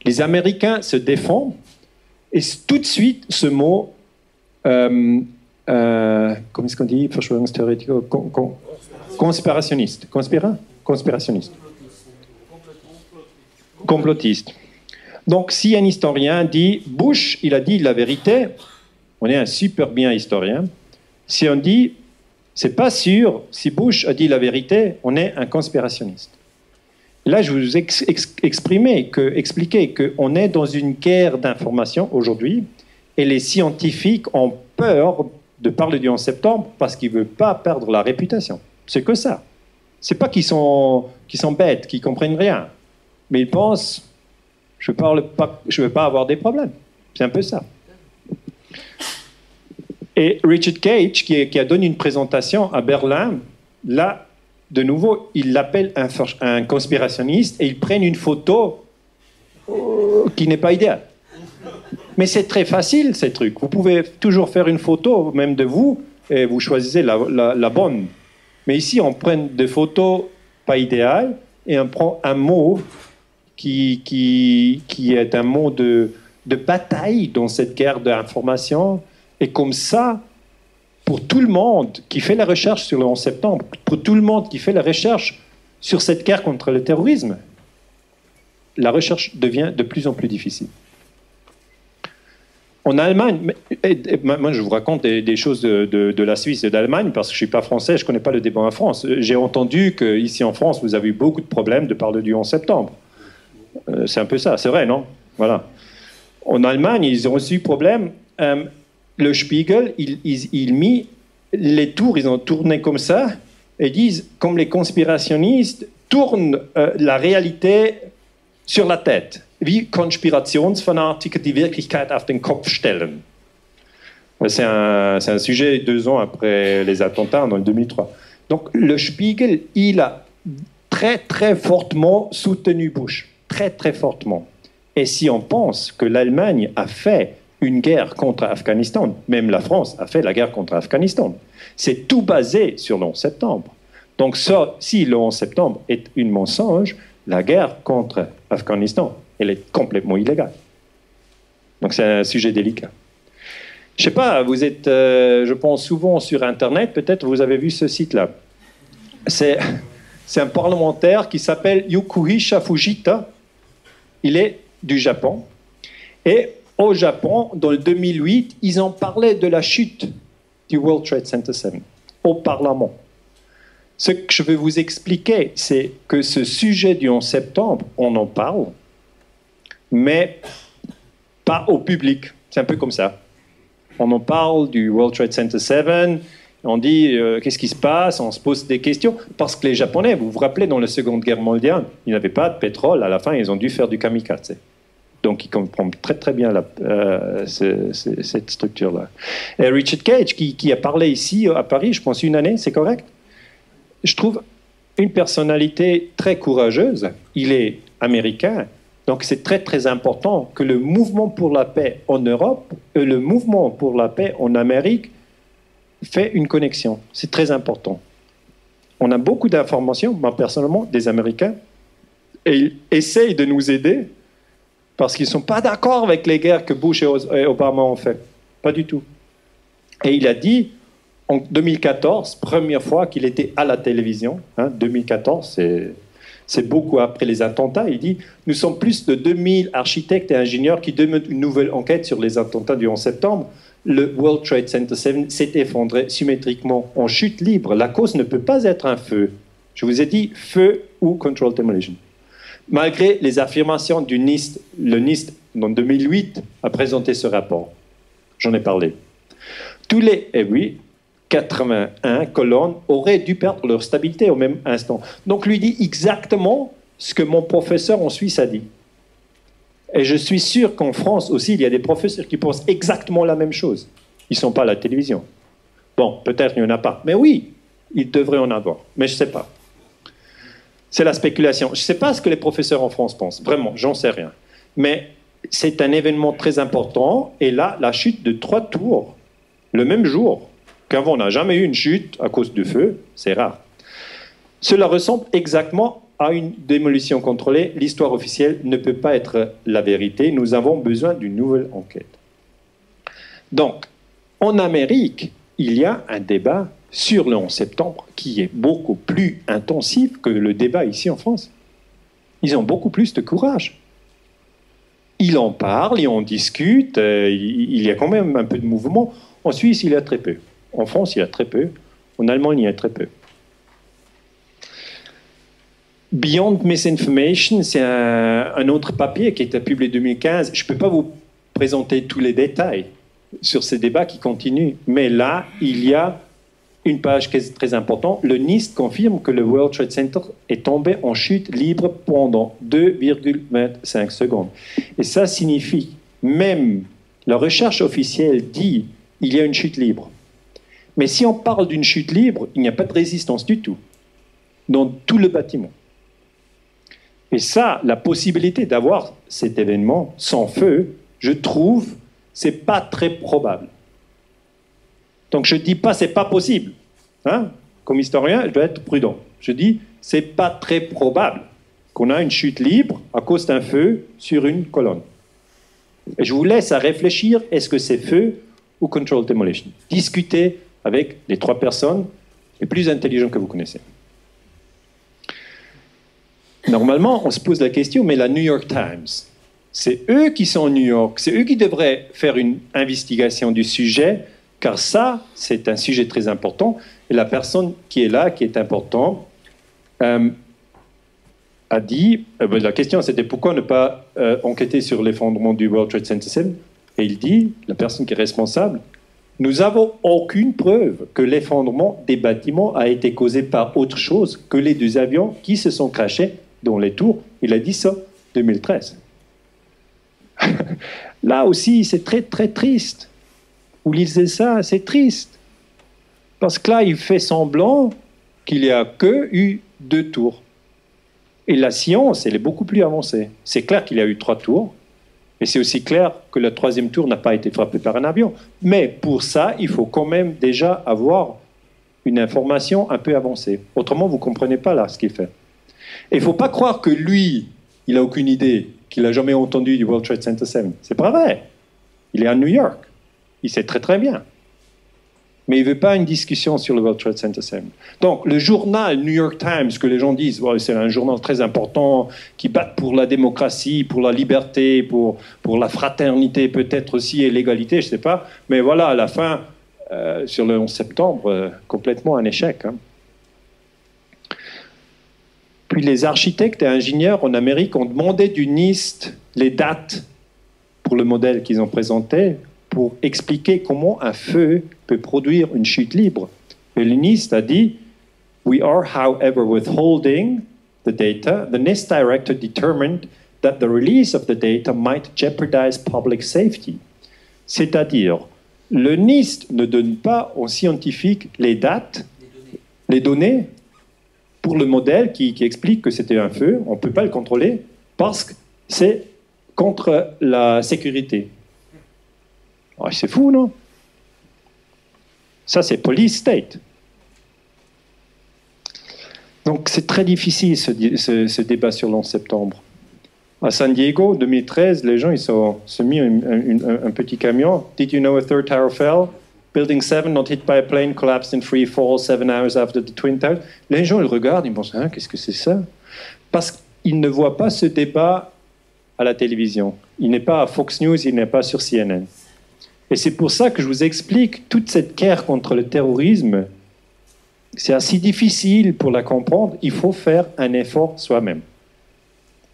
[SPEAKER 1] Les Américains se défendent, et tout de suite, ce mot, comment est-ce qu'on dit, Verschwörungstheoretiker, conspirationniste. Conspirationniste. Complotiste. Donc, si un historien dit « Bush, il a dit la vérité », on est un super bien historien. Si on dit « c'est pas sûr, si Bush a dit la vérité », on est un conspirationniste. Là, je vous expliquer qu'on est dans une guerre d'information aujourd'hui et les scientifiques ont peur de parler du 11 septembre parce qu'ils ne veulent pas perdre la réputation. C'est que ça. Ce n'est pas qu'ils sont bêtes, qu'ils ne comprennent rien, mais ils pensent je ne veux pas avoir des problèmes. C'est un peu ça. Et Richard Cage, qui a donné une présentation à Berlin, là, de nouveau, il l'appelle un conspirationniste et ils prennent une photo qui n'est pas idéale. Mais c'est très facile, ces trucs. Vous pouvez toujours faire une photo, même de vous, et vous choisissez la bonne. Mais ici, on prend des photos pas idéales et on prend un mot qui est un mot de bataille dans cette guerre d'information. Et comme ça, pour tout le monde qui fait la recherche sur le 11 septembre, pour tout le monde qui fait la recherche sur cette guerre contre le terrorisme, la recherche devient de plus en plus difficile. En Allemagne, moi je vous raconte des choses de la Suisse et d'Allemagne parce que je ne suis pas français, je ne connais pas le débat en France. J'ai entendu qu'ici en France, vous avez eu beaucoup de problèmes de parler du 11 septembre. C'est un peu ça, c'est vrai, non? Voilà. En Allemagne, ils ont aussi problème. Le Spiegel, il mit les tours, ils ont tourné comme ça et disent, comme les conspirationnistes tournent la réalité sur la tête. Wie Konspirationsfanatiker die Wirklichkeit auf den Kopf stellen. C'est un sujet 2 ans après les attentats, en 2003. Donc le Spiegel, il a très très fortement soutenu Bush. Très très fortement. Et si on pense que l'Allemagne a fait une guerre contre Afghanistan, même la France a fait la guerre contre Afghanistan, c'est tout basé sur le 11 septembre. Donc ça, si le 11 septembre est un mensonge, la guerre contre Afghanistan, elle est complètement illégale. Donc c'est un sujet délicat. Je ne sais pas, vous êtes, je pense, souvent sur Internet, peut-être vous avez vu ce site-là. C'est un parlementaire qui s'appelle Yukihisa Fujita. Il est du Japon. Et au Japon, dans le 2008, ils ont parlé de la chute du World Trade Center 7 au Parlement. Ce que je veux vous expliquer, c'est que ce sujet du 11 septembre, on en parle, mais pas au public. C'est un peu comme ça. On en parle du World Trade Center 7, on dit qu'est-ce qui se passe, on se pose des questions, parce que les Japonais, vous vous rappelez, dans la Seconde Guerre mondiale, ils n'avaient pas de pétrole, à la fin, ils ont dû faire du kamikaze. Donc, ils comprennent très très bien cette structure-là. Et Richard Gage, qui a parlé ici à Paris, je pense 1 année, c'est correct? Je trouve une personnalité très courageuse. Il est américain, donc c'est très très important que le mouvement pour la paix en Europe et le mouvement pour la paix en Amérique fait une connexion. C'est très important. On a beaucoup d'informations, moi personnellement, des Américains, et ils essayent de nous aider parce qu'ils ne sont pas d'accord avec les guerres que Bush et Obama ont fait. Pas du tout. Et il a dit, en 2014, première fois qu'il était à la télévision, 2014, c'est beaucoup après les attentats, il dit « Nous sommes plus de 2000 architectes et ingénieurs qui demandent une nouvelle enquête sur les attentats du 11 septembre. Le World Trade Center 7 s'est effondré symétriquement en chute libre. La cause ne peut pas être un feu. Je vous ai dit feu ou controlled demolition. Malgré les affirmations du NIST, le NIST, en 2008, a présenté ce rapport. J'en ai parlé. Tous les, 81 colonnes auraient dû perdre leur stabilité au même instant. Donc, lui dit exactement ce que mon professeur en Suisse a dit. Et je suis sûr qu'en France aussi, il y a des professeurs qui pensent exactement la même chose. Ils ne sont pas à la télévision. Bon, peut-être il n'y en a pas. Mais oui, il devrait en avoir. Mais je ne sais pas. C'est la spéculation. Je ne sais pas ce que les professeurs en France pensent. Vraiment, j'en sais rien. Mais c'est un événement très important. Et là, la chute de 3 tours, le même jour, qu'avant on n'a jamais eu une chute à cause du feu, c'est rare. Cela ressemble exactement à une démolition contrôlée. L'histoire officielle ne peut pas être la vérité. Nous avons besoin d'une nouvelle enquête. Donc, en Amérique, il y a un débat sur le 11 septembre qui est beaucoup plus intensif que le débat ici en France. Ils ont beaucoup plus de courage. Ils en parlent, ils en discutent, il y a quand même un peu de mouvement. En Suisse, il y a très peu. En France, il y a très peu. En Allemagne, il y a très peu. Beyond Misinformation, c'est un autre papier qui a été publié en 2015. Je ne peux pas vous présenter tous les détails sur ces débats qui continuent, mais là, il y a une page qui est très importante. Le NIST confirme que le World Trade Center est tombé en chute libre pendant 2,25 secondes. Et ça signifie, même la recherche officielle dit qu'il y a une chute libre. Mais si on parle d'une chute libre, il n'y a pas de résistance du tout dans tout le bâtiment. Et ça, la possibilité d'avoir cet événement sans feu, je trouve, c'est pas très probable. Donc je ne dis pas c'est pas possible. Comme historien, je dois être prudent. Je dis c'est pas très probable qu'on a une chute libre à cause d'un feu sur une colonne. Et je vous laisse à réfléchir, est-ce que ces feux ou controlled demolition. Discutez avec les 3 personnes les plus intelligentes que vous connaissez. Normalement, on se pose la question, mais la New York Times, c'est eux qui sont à New York, c'est eux qui devraient faire une investigation du sujet, car ça, c'est un sujet très important. Et la personne qui est là, qui est importante, a dit, la question c'était pourquoi ne pas enquêter sur l'effondrement du World Trade Center 7, et il dit, la personne qui est responsable, nous n'avons aucune preuve que l'effondrement des bâtiments a été causé par autre chose que les 2 avions qui se sont crashés dans les tours. Il a dit ça en 2013. Là aussi, c'est très très triste. Vous lisez ça, c'est triste. Parce que là, il fait semblant qu'il n'y a que eu 2 tours. Et la science, elle est beaucoup plus avancée. C'est clair qu'il y a eu 3 tours, mais c'est aussi clair que le 3e tour n'a pas été frappé par un avion. Mais pour ça, il faut quand même déjà avoir une information un peu avancée. Autrement, vous ne comprenez pas là ce qu'il fait. Et il ne faut pas croire que lui, il n'a aucune idée, qu'il n'a jamais entendu du World Trade Center 7. C'est pas vrai. Il est à New York. Il sait très très bien. Mais il ne veut pas une discussion sur le World Trade Center 7. Donc, le journal New York Times, que les gens disent, ouais, c'est un journal très important, qui bat pour la démocratie, pour la liberté, pour la fraternité peut-être aussi, et l'égalité, je ne sais pas. Mais voilà, à la fin, sur le 11 septembre, complètement un échec. Hein. Puis les architectes et ingénieurs en Amérique ont demandé du NIST les dates pour le modèle qu'ils ont présenté, pour expliquer comment un feu peut produire une chute libre. Et le NIST a dit, we are, however, withholding the data. The NIST director determined that the release of the data might jeopardize public safety. C'est-à-dire, le NIST ne donne pas aux scientifiques les dates, les données, pour le modèle qui explique que c'était un feu. On ne peut pas le contrôler parce que c'est contre la sécurité. Oh, c'est fou, non? Ça, c'est police state. Donc, c'est très difficile ce débat sur le 11 septembre. À San Diego, 2013, les gens ils se mis un petit camion. Did you know a third tower fell? Building 7 not hit by a plane collapsed in free fall 7 hours after the Twin Towers. Les gens ils regardent, ils pensent, hein, qu'est-ce que c'est ça? Parce qu'ils ne voient pas ce débat à la télévision. Il n'est pas à Fox News, il n'est pas sur CNN. Et c'est pour ça que je vous explique toute cette guerre contre le terrorisme. C'est assez difficile pour la comprendre. Il faut faire un effort soi-même.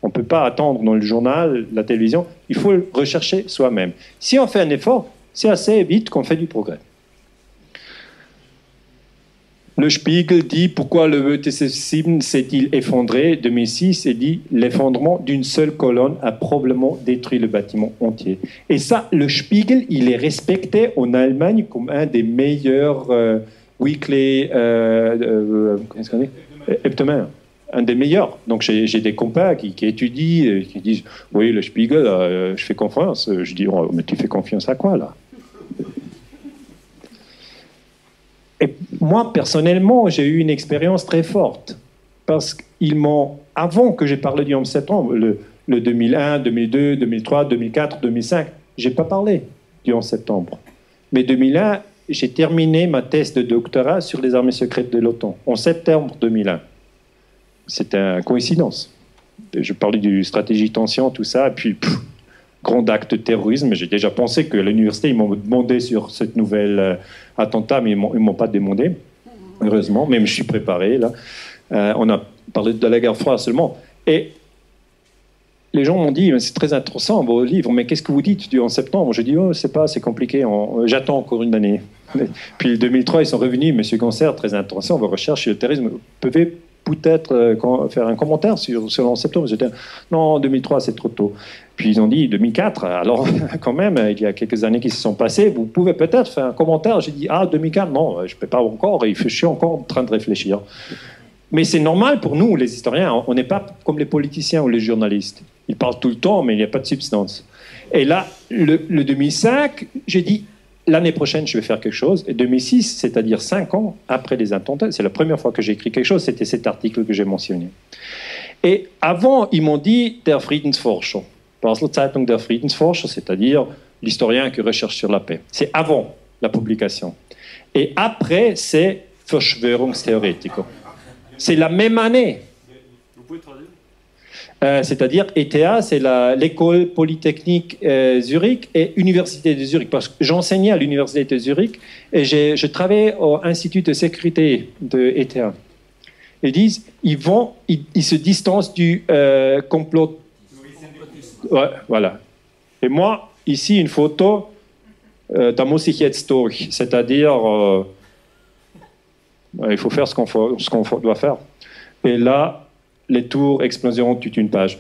[SPEAKER 1] On ne peut pas attendre dans le journal, la télévision. Il faut le rechercher soi-même. Si on fait un effort, c'est assez vite qu'on fait du progrès. Le Spiegel dit pourquoi le ETC-7 s'est-il effondré. 2006, il dit l'effondrement d'une seule colonne a probablement détruit le bâtiment entier. Et ça, le Spiegel, il est respecté en Allemagne comme un des meilleurs weekly hebdomadaires. Un des meilleurs. Donc j'ai des copains qui étudient, qui disent oui, le Spiegel, je fais confiance. Je dis oh, mais tu fais confiance à quoi là? Et moi, personnellement, j'ai eu une expérience très forte. Parce qu'ils m'ont, avant que j'ai parlé du 11 septembre, le 2001, 2002, 2003, 2004, 2005, je n'ai pas parlé du 11 septembre. Mais 2001, j'ai terminé ma thèse de doctorat sur les armées secrètes de l'OTAN, en septembre 2001. C'était une coïncidence. Je parlais du stratégie tension, tout ça, et puis... grand acte de terrorisme. J'ai déjà pensé que l'université, ils m'ont demandé sur cette nouvelle attentat, mais ils ne m'ont pas demandé, heureusement, même je suis préparé, là. On a parlé de la guerre froide seulement. Et les gens m'ont dit, c'est très intéressant, vos livres, mais qu'est-ce que vous dites du 11 septembre? Je dis, oh, c'est pas, c'est compliqué, j'attends encore une année. Puis en 2003, ils sont revenus, M. Ganser, très intéressant, vos recherches sur le terrorisme, vous pouvez peut-être faire un commentaire sur le 11 septembre. J'étais, non, en 2003, c'est trop tôt. Puis ils ont dit 2004, alors quand même, il y a quelques années qui se sont passées, vous pouvez peut-être faire un commentaire. J'ai dit, 2004, non, je ne peux pas encore, je suis encore en train de réfléchir. Mais c'est normal pour nous, les historiens, on n'est pas comme les politiciens ou les journalistes. Ils parlent tout le temps, mais il n'y a pas de substance. Et là, le 2005, j'ai dit, l'année prochaine, je vais faire quelque chose. Et 2006, c'est-à-dire 5 ans après les attentats, c'est la première fois que j'ai écrit quelque chose, c'était cet article que j'ai mentionné. Et avant, ils m'ont dit, der Friedensforscher. Basler Zeitung der Friedensforscher, c'est-à-dire l'historien qui recherche sur la paix. C'est avant la publication. Et après, c'est Verschwörungstheoretiker. C'est la même année.
[SPEAKER 2] Vous pouvez traduire?
[SPEAKER 1] C'est-à-dire ETH, c'est l'école polytechnique Zurich et Université de Zurich. Parce que j'enseignais à l'Université de Zurich et je travaillais au Institut de sécurité de ETH. Ils disent, ils se distancent du complot. Ouais, voilà. Et moi, ici, une photo da muss ich jetzt durch, c'est-à-dire il faut faire ce qu'on doit faire. Et là, les tours exploseront toute une page.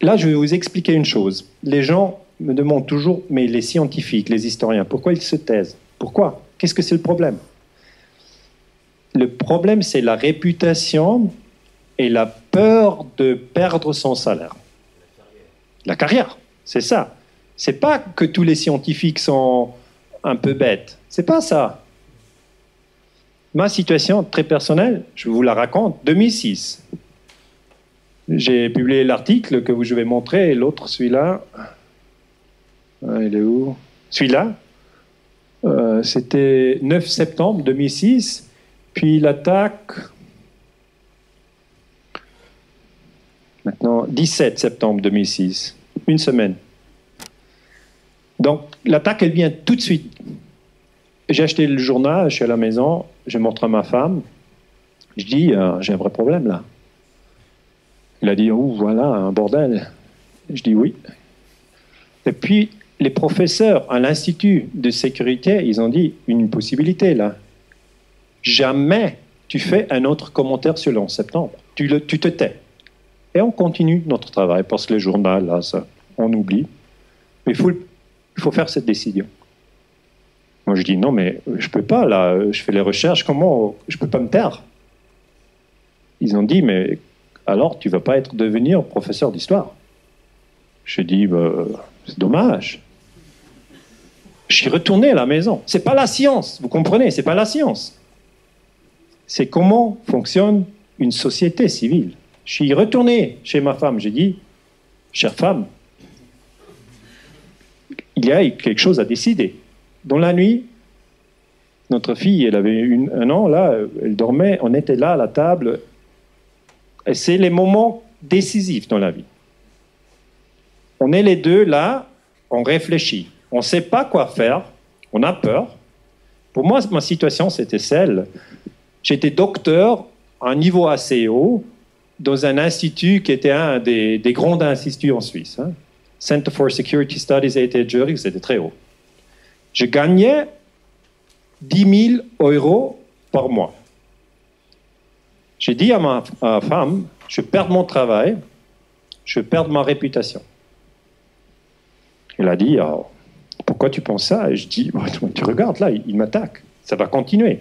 [SPEAKER 1] Là, je vais vous expliquer une chose. Les gens me demandent toujours, mais les scientifiques, les historiens, pourquoi ils se taisent? Pourquoi? Qu'est-ce que c'est le problème? Le problème, c'est la réputation et la peur de perdre son salaire. La carrière, c'est ça. C'est pas que tous les scientifiques sont un peu bêtes. C'est pas ça. Ma situation très personnelle, je vous la raconte, 2006. J'ai publié l'article que je vais montrer et l'autre, celui-là. Il est où? Celui-là. C'était 9 septembre 2006. Puis l'attaque, maintenant 17 septembre 2006, une semaine. Donc l'attaque, elle vient tout de suite. J'ai acheté le journal, je suis à la maison, je montre à ma femme, je dis, j'ai un vrai problème là. Il a dit, oh voilà, un bordel. Je dis oui. Et puis les professeurs à l'Institut de sécurité, ils ont dit, une possibilité là. Jamais tu fais un autre commentaire sur le 11 septembre. Tu te tais. Et on continue notre travail, parce que le journal, là, ça, on oublie. Mais il faut faire cette décision. Moi, je dis, non, mais je ne peux pas, là, je fais les recherches, comment, je ne peux pas me taire. Ils ont dit, mais alors, tu ne vas pas devenir professeur d'histoire. Je dis, c'est dommage. Je suis retourné à la maison. Ce n'est pas la science, vous comprenez, ce n'est pas la science. C'est comment fonctionne une société civile. Je suis retourné chez ma femme. J'ai dit, chère femme, il y a quelque chose à décider. Dans la nuit, notre fille, elle avait un an, là, elle dormait, on était là à la table. Et c'est les moments décisifs dans la vie. On est les deux là, on réfléchit. On ne sait pas quoi faire, on a peur. Pour moi, ma situation, c'était celle... J'étais docteur à un niveau assez haut dans un institut qui était un des grands instituts en Suisse. Hein. Center for Security Studies a été Zurich, c'était très haut. Je gagnais 10 000 euros par mois. J'ai dit à ma femme, je perds mon travail, je perds ma réputation. Elle a dit, pourquoi tu penses ça? Et je dis, tu regardes là, il m'attaque, ça va continuer.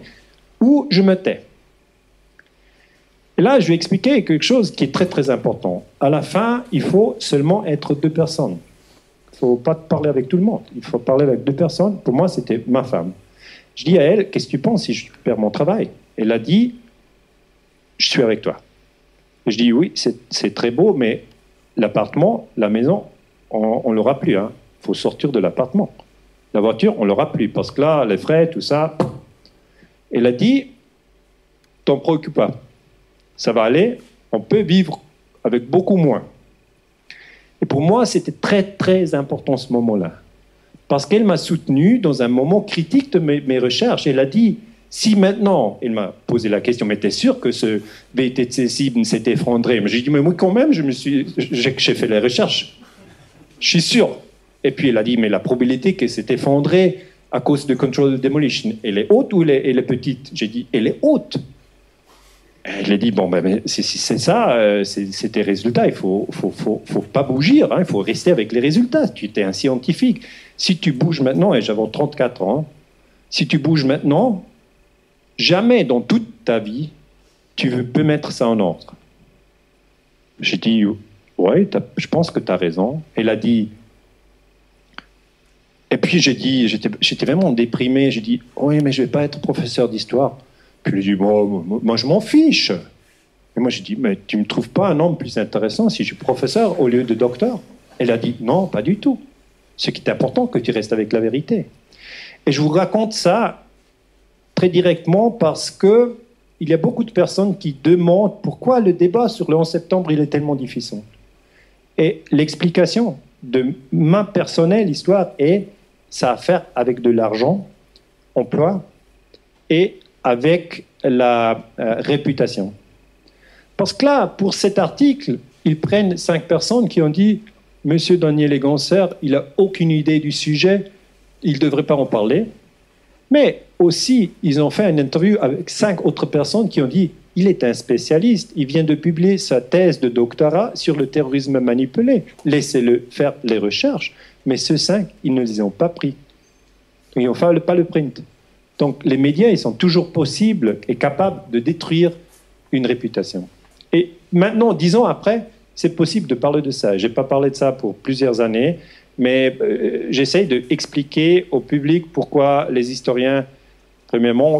[SPEAKER 1] Ou je me tais. Et là, je vais expliquer quelque chose qui est très très important. À la fin, il faut seulement être 2 personnes. Il ne faut pas parler avec tout le monde. Il faut parler avec 2 personnes. Pour moi, c'était ma femme. Je dis à elle, qu'est-ce que tu penses si je perds mon travail? Elle a dit, je suis avec toi. Je dis, oui, c'est très beau, mais l'appartement, la maison, on ne l'aura plus. Il faut sortir de l'appartement. La voiture, on ne l'aura plus. Parce que là, les frais, tout ça... Elle a dit, t'en préoccupe pas, ça va aller, on peut vivre avec beaucoup moins. Et pour moi, c'était très très important ce moment-là, parce qu'elle m'a soutenu dans un moment critique de mes recherches. Elle a dit, si maintenant, elle m'a posé la question, mais t'es sûr que ce VTC cible s'est effondré? Mais j'ai dit, mais moi quand même, j'ai fait les recherches, je suis sûr. Et puis elle a dit, mais la probabilité que c'est effondré à cause de control demolition, elle est haute ou elle est petite? J'ai dit, elle est haute. Elle a dit, bon, ben, c'est ça, c'est tes résultats, il faut pas bouger, il faut rester avec les résultats. Tu es un scientifique. Si tu bouges maintenant, et j'avais 34 ans, si tu bouges maintenant, jamais dans toute ta vie, tu peux mettre ça en ordre. J'ai dit, ouais, je pense que tu as raison. Elle a dit, et puis j'ai dit, j'étais vraiment déprimé, j'ai dit, oui, mais je ne vais pas être professeur d'histoire. Puis elle a dit, bon, moi je m'en fiche. Et moi j'ai dit, mais tu ne me trouves pas un homme plus intéressant si je suis professeur au lieu de docteur? Elle a dit, non, pas du tout. Ce qui est important, que tu restes avec la vérité. Et je vous raconte ça très directement parce que il y a beaucoup de personnes qui demandent pourquoi le débat sur le 11 septembre il est tellement difficile. Et l'explication de ma personnelle histoire est ça a à faire avec de l'argent, emploi et avec la réputation. Parce que là, pour cet article, ils prennent 5 personnes qui ont dit « Monsieur Daniel Eganser, il n'a aucune idée du sujet, il ne devrait pas en parler ». Mais aussi, ils ont fait une interview avec 5 autres personnes qui ont dit « Il est un spécialiste, il vient de publier sa thèse de doctorat sur le terrorisme manipulé. Laissez-le faire les recherches. » Mais ceux 5, ils ne les ont pas pris. Ils n'ont pas le print. Donc les médias, ils sont toujours possibles et capables de détruire une réputation. Et maintenant, 10 ans après, c'est possible de parler de ça. Je n'ai pas parlé de ça pour plusieurs années, mais j'essaye d'expliquer au public pourquoi les historiens, premièrement,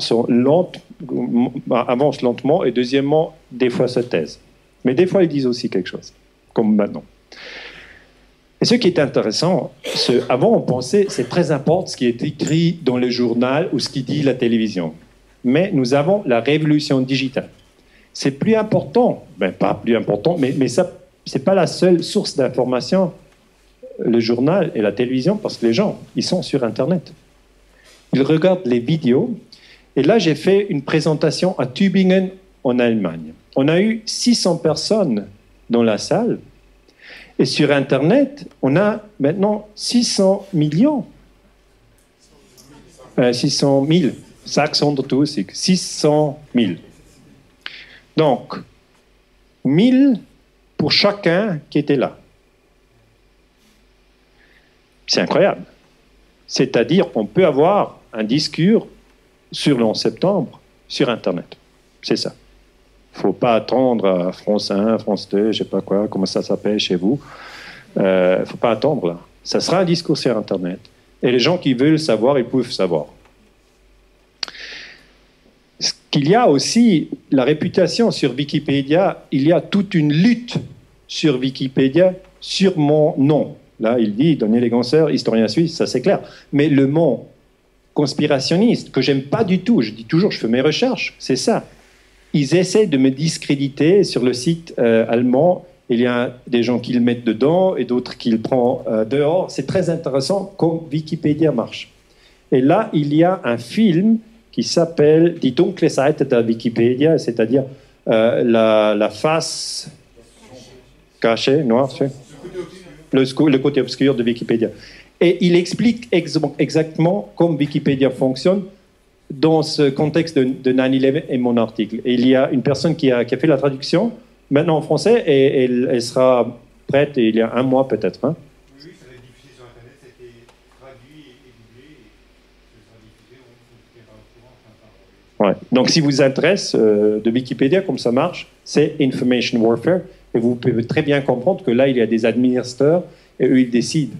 [SPEAKER 1] avancent lentement, et deuxièmement, des fois se taisent. Mais des fois, ils disent aussi quelque chose, comme maintenant. Et ce qui est intéressant, avant on pensait c'est très important ce qui est écrit dans le journal ou ce qui dit la télévision. Mais nous avons la révolution digitale. C'est plus important, pas plus important, mais ça, c'est pas la seule source d'information, le journal et la télévision, parce que les gens, ils sont sur Internet. Ils regardent les vidéos. Et là, j'ai fait une présentation à Tübingen, en Allemagne. On a eu 600 personnes dans la salle. Et sur Internet, on a maintenant 600 millions. 600 000. 600 000. Donc, 1000 pour chacun qui était là. C'est incroyable. C'est-à-dire qu'on peut avoir un discours sur le 11 septembre sur Internet. C'est ça. Il ne faut pas attendre à France 1, France 2, je ne sais pas quoi, comment ça s'appelle chez vous. Il ne faut pas attendre là. Ça sera un discours sur Internet. Et les gens qui veulent savoir, ils peuvent savoir. Ce qu'il y a aussi, la réputation sur Wikipédia, il y a toute une lutte sur Wikipédia sur mon nom. Là, il dit Daniel Eganser, historien suisse, ça c'est clair. Mais le mot conspirationniste, que j'aime pas du tout, je dis toujours, je fais mes recherches, c'est ça. Ils essaient de me discréditer sur le site allemand. Il y a des gens qui le mettent dedans et d'autres qui le prennent dehors. C'est très intéressant comme Wikipédia marche. Et là, il y a un film qui s'appelle Die dunkle Seite der Wikipedia, c'est-à-dire la face cachée, noire, le côté obscur de Wikipédia. Et il explique exactement comment Wikipédia fonctionne dans ce contexte de 9/11 et mon article. Et il y a une personne qui a fait la traduction, maintenant en français, et elle sera prête il y a un mois peut-être. Hein.
[SPEAKER 2] Oui, ça va être diffusé sur Internet, ça a été traduit et doublé, et ça sera diffusé, on tiendra au courant.
[SPEAKER 1] Ouais. Donc si vous intéresse de Wikipédia, comme ça marche, c'est Information Warfare, et vous pouvez très bien comprendre que là, il y a des administrateurs, et eux, ils décident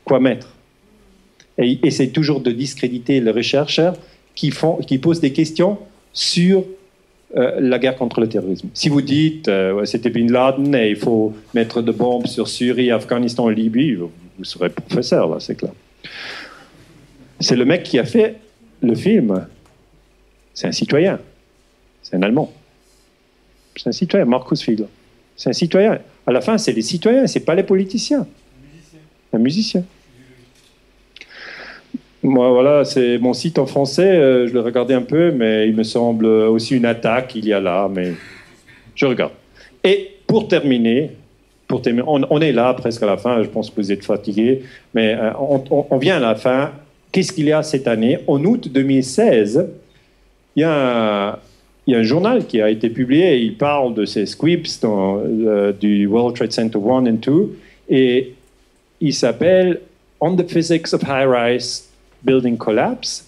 [SPEAKER 1] quoi mettre. Et ils essaient toujours de discréditer les chercheurs qui posent des questions sur la guerre contre le terrorisme. Si vous dites c'était Bin Laden et il faut mettre des bombes sur Syrie, Afghanistan, Libye, vous serez professeur, là, c'est clair. C'est le mec qui a fait le film. C'est un citoyen. C'est un Allemand. C'est un citoyen, Markus Fiedler. C'est un citoyen. À la fin, c'est les citoyens, c'est pas les politiciens. Un musicien. Moi, voilà, c'est mon site en français, je le regardais un peu, mais il me semble aussi une attaque, il y a là, mais je regarde. Et pour terminer on est là presque à la fin, je pense que vous êtes fatigués, mais on vient à la fin. Qu'est-ce qu'il y a cette année? En août 2016, il y a un journal qui a été publié, et il parle de ces squibs du World Trade Center 1 et 2, et il s'appelle On the Physics of High-Rise Building Collapse.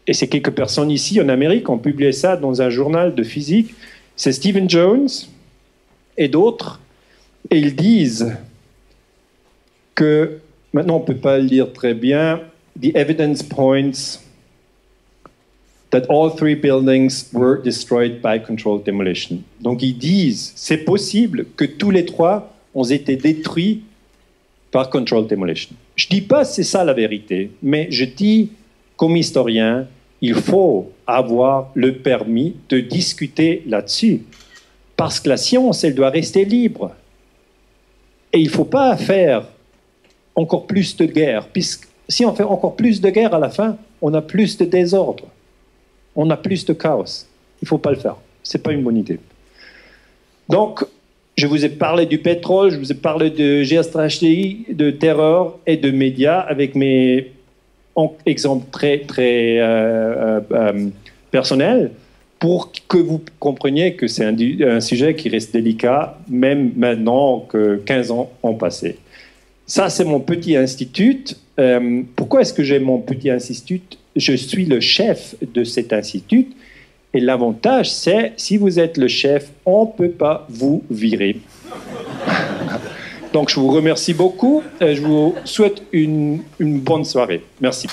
[SPEAKER 1] Et c'est quelques personnes ici en Amérique qui ont publié ça dans un journal de physique. C'est Stephen Jones et d'autres. Et ils disent que, maintenant on ne peut pas le lire très bien, the evidence points that all 3 buildings were destroyed by controlled demolition. Donc ils disent, c'est possible que tous les 3 ont été détruits par control demolition. Je ne dis pas que c'est ça la vérité, mais je dis, comme historien, il faut avoir le permis de discuter là-dessus. Parce que la science, elle doit rester libre. Et il ne faut pas faire encore plus de guerre, puisque si on fait encore plus de guerre à la fin, on a plus de désordre, on a plus de chaos. Il ne faut pas le faire. Ce n'est pas une bonne idée. Donc, je vous ai parlé du pétrole, je vous ai parlé de géostratégie, de terreur et de médias avec mes exemples très personnels pour que vous compreniez que c'est un sujet qui reste délicat, même maintenant que 15 ans ont passé. Ça, c'est mon petit institut. Pourquoi est-ce que j'ai mon petit institut? Je suis le chef de cet institut. Et l'avantage, c'est, si vous êtes le chef, on ne peut pas vous virer. Donc, je vous remercie beaucoup. Je vous souhaite une bonne soirée. Merci.